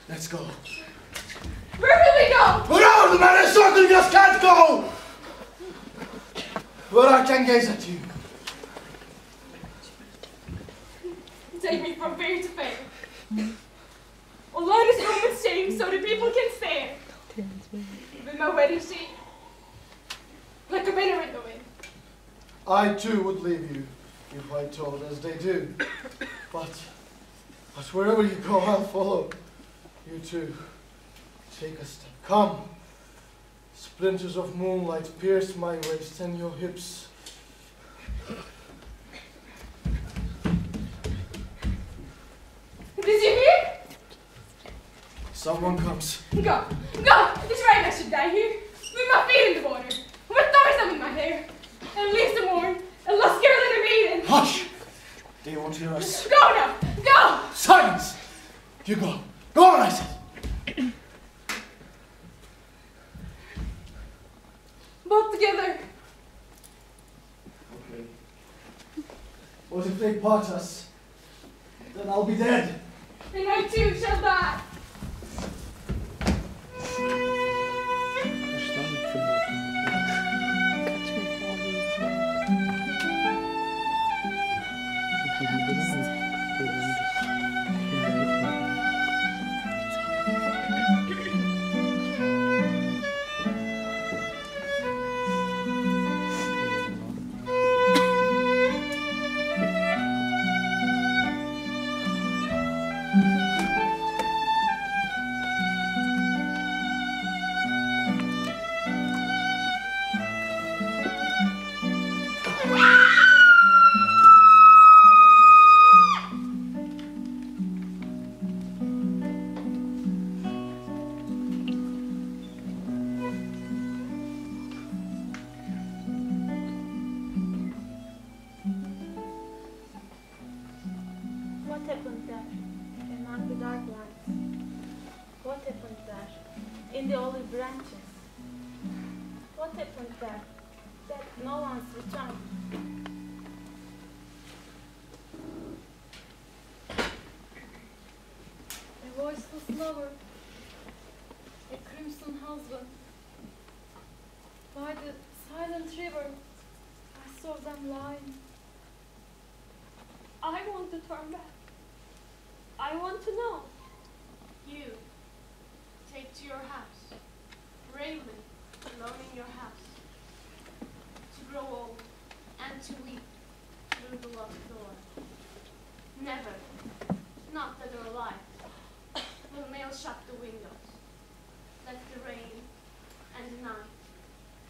Let's go. Where will we go? But no, the man is circling us can't go! Where I can gaze at you. Take me from fair to fair. Alone this room with shame so the people can stare. With my wedding sheet, like a banner in the wind. I too would leave you if I told as they do. But wherever you go, I'll follow. You too. Take a step. Come. Splinters of moonlight pierce my waist and your hips. Did you hear? Someone comes. Go. Go! It's right I should die here. With my feet in the water. With thorns in my hair. And leaves the morn. A lost girl in a maiden. Hush! They won't hear us. Go now! Go! Silence! You go. Go on, I said. Both together. Okay. What if they part us? Then I'll be dead. And I too shall die. What happened there, among the dark lines? What happened there, in the olive branches? What happened there, that no one's returned? A voiceless lover, a crimson husband. By the silent river, I saw them lying. I want to turn back. I want to know. You take to your house, bravely alone in your house, to grow old and to weep through the locked door. Never, not dead or alive, will nail shut the windows. Let the rain and the night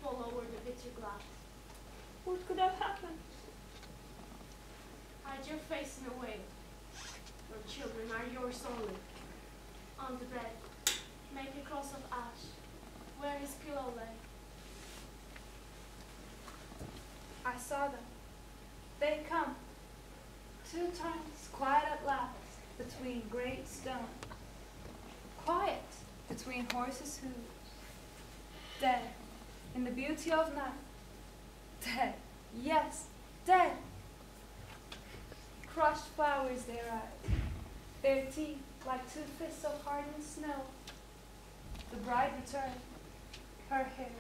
fall over the bitter glass. What could have happened? Hide your face in a veil. Your children are yours only. On the bed, make a cross of ash, where his pillow lay. I saw them. They come. 2 times, quiet at last, between great stones. Quiet between horses' hooves. Dead, in the beauty of night. Dead, yes, dead. Crushed flowers their eyes, their teeth like 2 fists of hardened snow. The bride returned, her hair,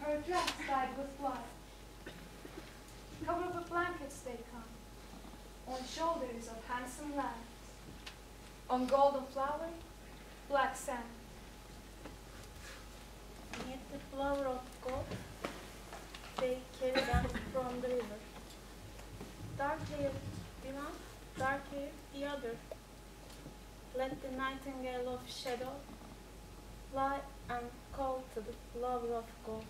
her dress dyed with blood. Covered with blankets they come, on shoulders of handsome lads, on golden flower, black sand. Yet the flower of gold, they carry them from the river. Dark-haired the one, dark-haired the other. Let the nightingale of shadow fly and call to the flower of gold.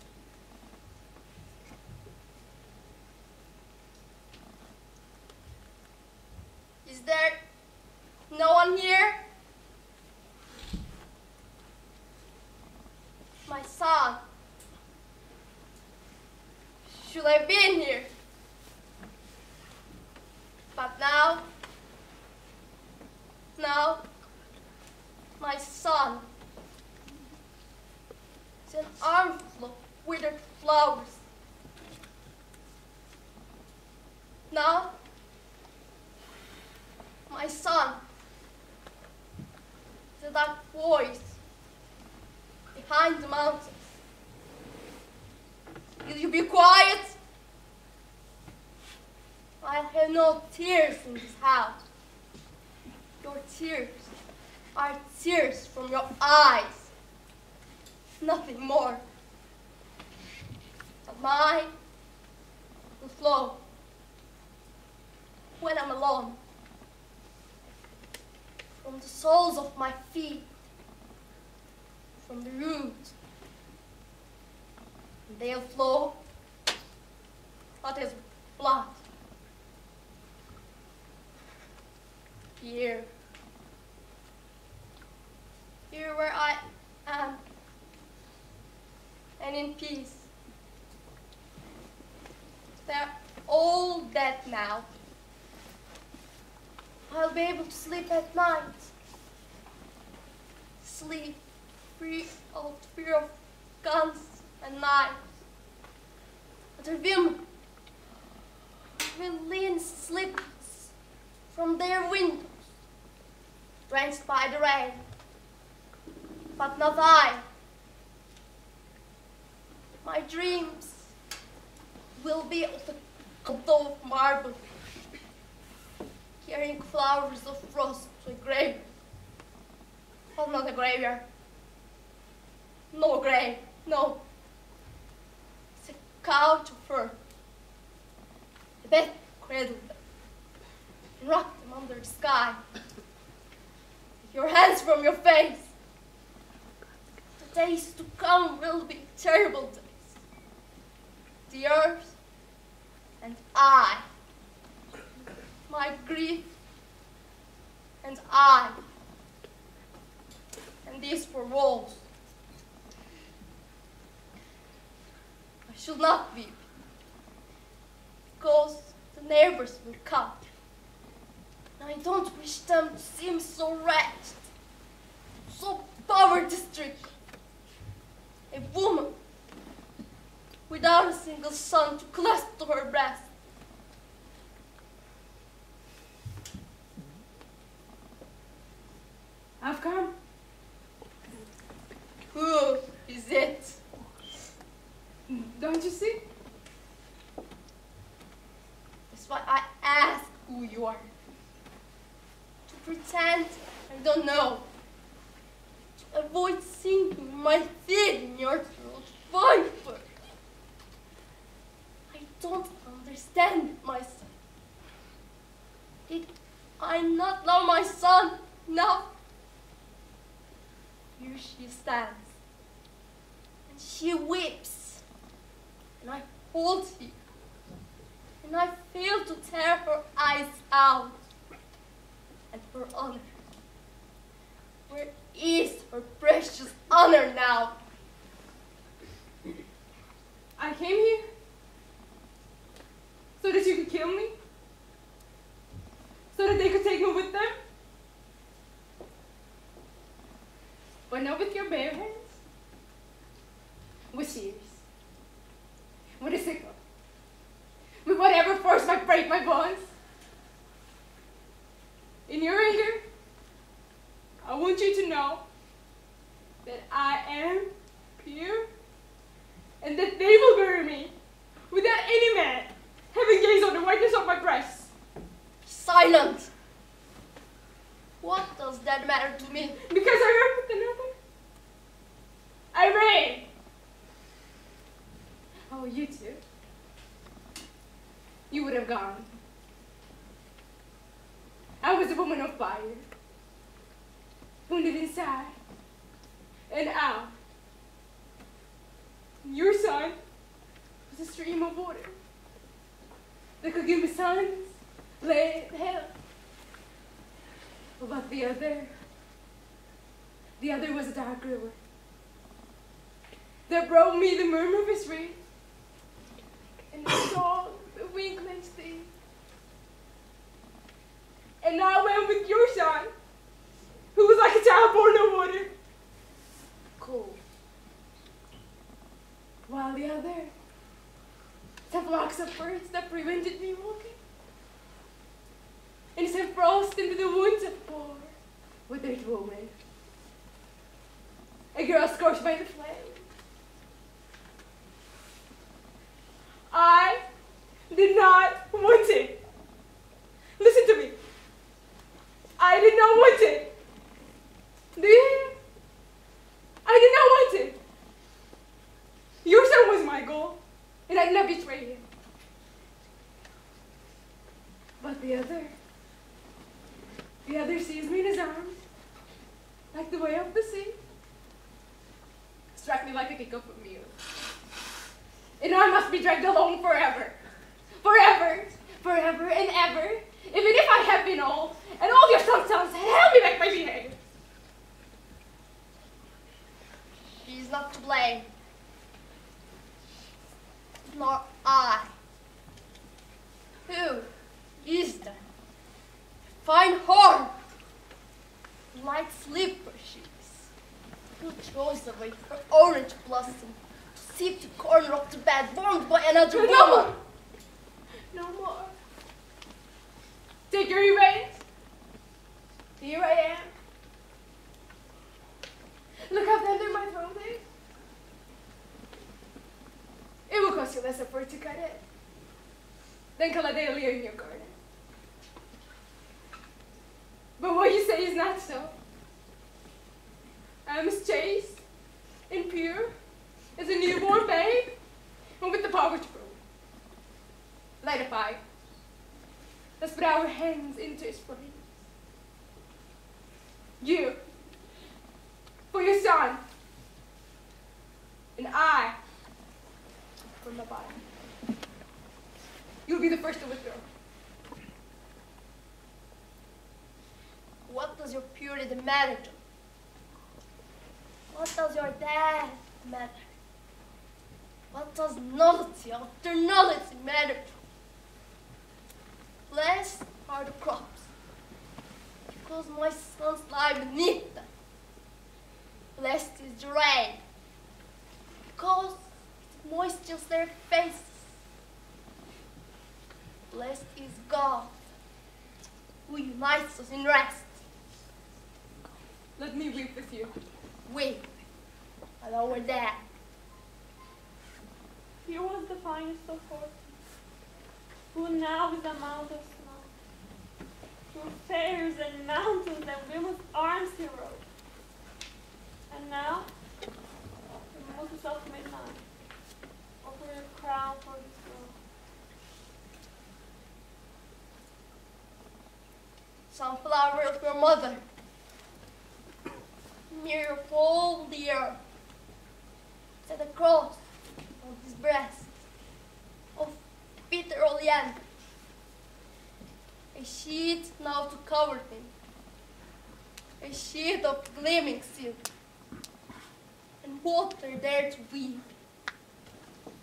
Is there no one here? My son. Should I be in here? But now, my son is an armful of withered flowers. Now, my son is a dark voice behind the mountains. Will you be quiet? I have no tears in this house. Your tears are tears from your eyes. Nothing more. But mine will flow when I'm alone. From the soles of my feet, from the root, they'll flow hot as blood. Here where I am, and in peace. They're all dead now. I'll be able to sleep at night. Sleep free of fear of guns and knives. Other women will lean sleepless from their windows, drenched by the rain. But not I. My dreams will be of the cold of marble, carrying flowers of frost to a grave. Oh, not a graveyard. No grave, no. It's a couch of earth. A bed cradled them and rocked them under the sky. Take your hands from your face. The days to come will be terrible days. The earth and I, my grief and I, and these four walls. I should not weep, because the neighbors will come. And I don't wish them to seem so wretched, so poverty-stricken. A woman without a single son to clasp to her breast. I've come. Who is it? Don't you see? That's why I ask who you are. To pretend I don't know. To avoid sinking my feet in your throat, viper. I don't understand it myself. Did I not love my son enough? Here she stands, and she weeps, and I hold her, and I fail to tear her eyes out. And her honor, where is her precious honor now? I came here so that you could kill me, so that they could take me with them. But not with your bare hands, with shears, with a sickle, with whatever force might break my bonds. In your anger, I want you to know that I am pure and that they will bury me without any man having gazed on the whiteness of my breast. Silent! What does that matter to me? Because I heard with another. I reign. Oh, you too. You would have gone. I was a woman of fire, wounded inside and out. Your son was a stream of water that could give me sons, land, health. But the other was a dark river that brought me the murmur of his rain and the song of winkling sea. And I went with your son, who was like a child born of water, cold, while the other had flocks of birds that prevented me walking, and sent frost into the wounds of poor withered woman, a girl scorched by the flame. I did not want it. Listen to me. I did not want it. Do you hear? I did not want it. Your son was my goal, and I did not betray him. But the other sees me in his arms, like the way of the sea. Struck me like a kick of a mule. And I must be dragged along forever. Forever, forever and ever. Even if I have been old, and all your sons held me back by behavior. She is not to blame. Nor I. Who is there? Fine horn. Light slipper shoes. Who throws away her orange blossom to sip the corner of the bed warmed by another woman? No more. No more. Take your revenge. Here I am. Look how tender my throat is. It will cost you less effort to cut it than Caladelia in your garden. But what you say is not so. I am as chaste and pure as a newborn babe, and with the power to prove. Light a fire. Let's put our hands into his flames. You, for your son, and I, for my body. You'll be the first to withdraw. What does your purity matter, John? What does your dad matter? What does nullity after nullity matter? Blessed are the crops, because my sons lie beneath them. Blessed is the rain, because it moistures their faces. Blessed is God, who unites us in rest. Let me weep with you. Weep at our dad. He was the finest of horses, who now is a mound of snow. Through fairs and mountains and women's arms he rode. And now, the Moses of midnight, offer a crown for his throne. Sunflower of your mother, mirror of all the earth, set a cross on his breast of bitter oleander, a sheet now to cover him, a sheet of gleaming silk, and water there to weave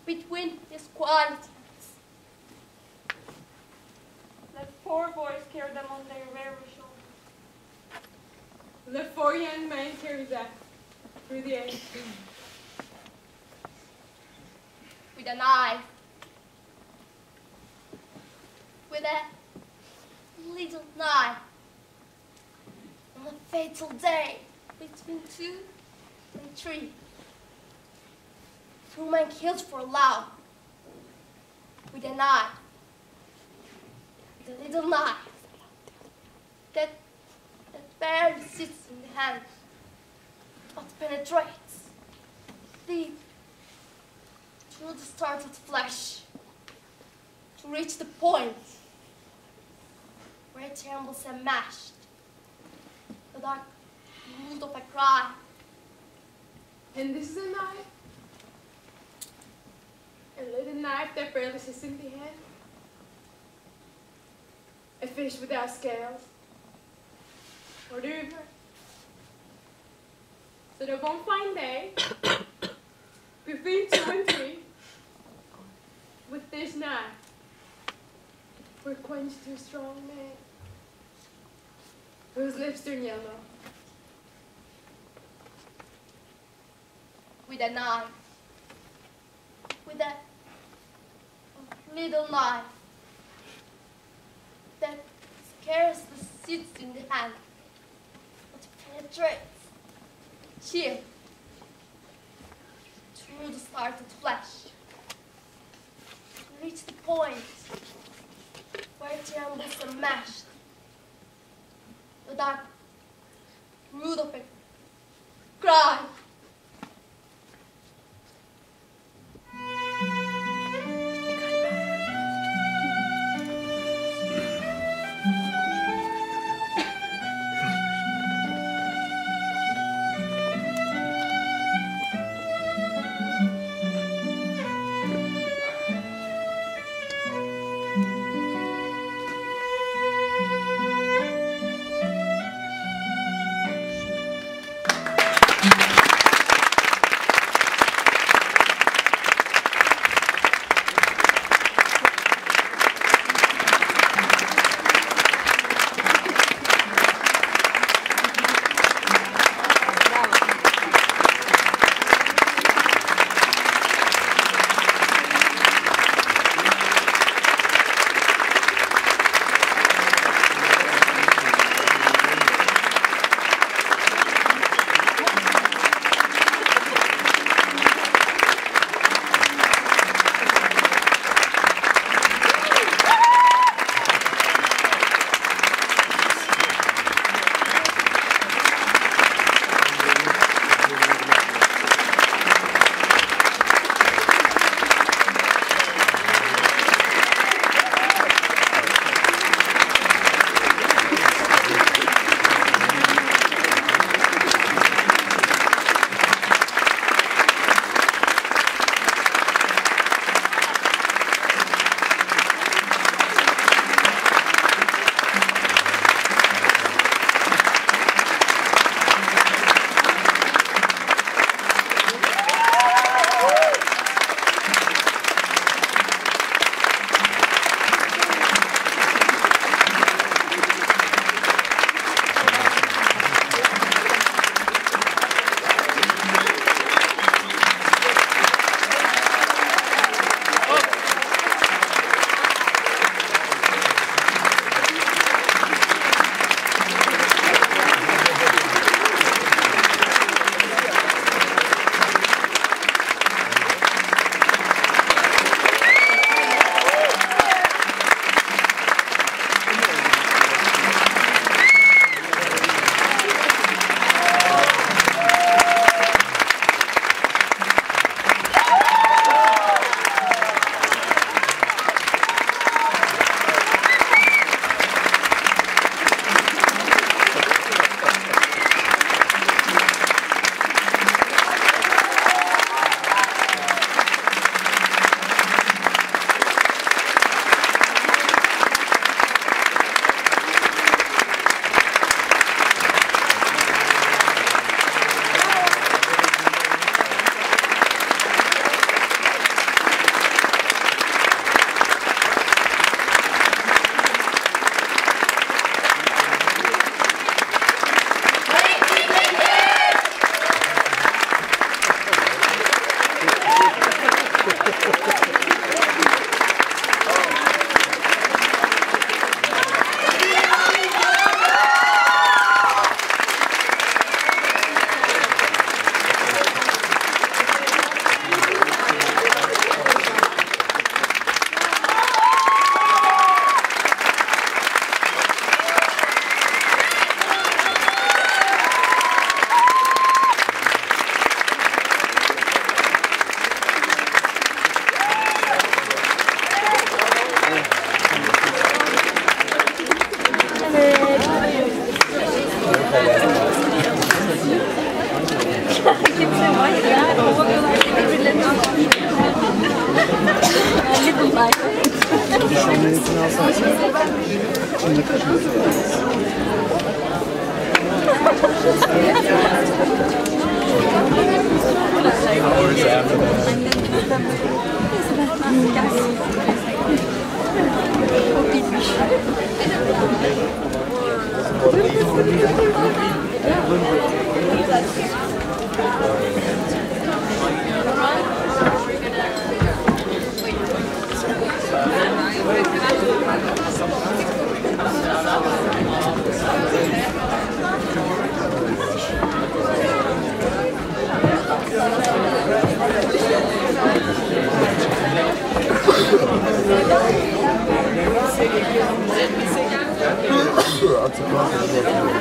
between his qualities. Let 4 boys carry them on their very shoulders. Let 4 young men carry that through the air. With a knife, with a little knife, on a fatal day between 2 and 3. 2 men killed for love, with a knife, with a little knife that barely sits in the hand, but penetrates deep through the startled flesh to reach the point where it trembles and mashed, the dark mood of a cry. And this is a knife. A little knife that barely sits in the hand. A fish without scales. Or the river. So that one fine day, between 2 and 3, with this knife, we're quenched to a strong man, whose lips turn yellow. With a knife, with a little knife that scarcely sits in the hand, but penetrates, chill, through the startled flesh, to reach the point where it trembles and mashed, the dark root of a cry. benimkini alsana. Şimdi Artık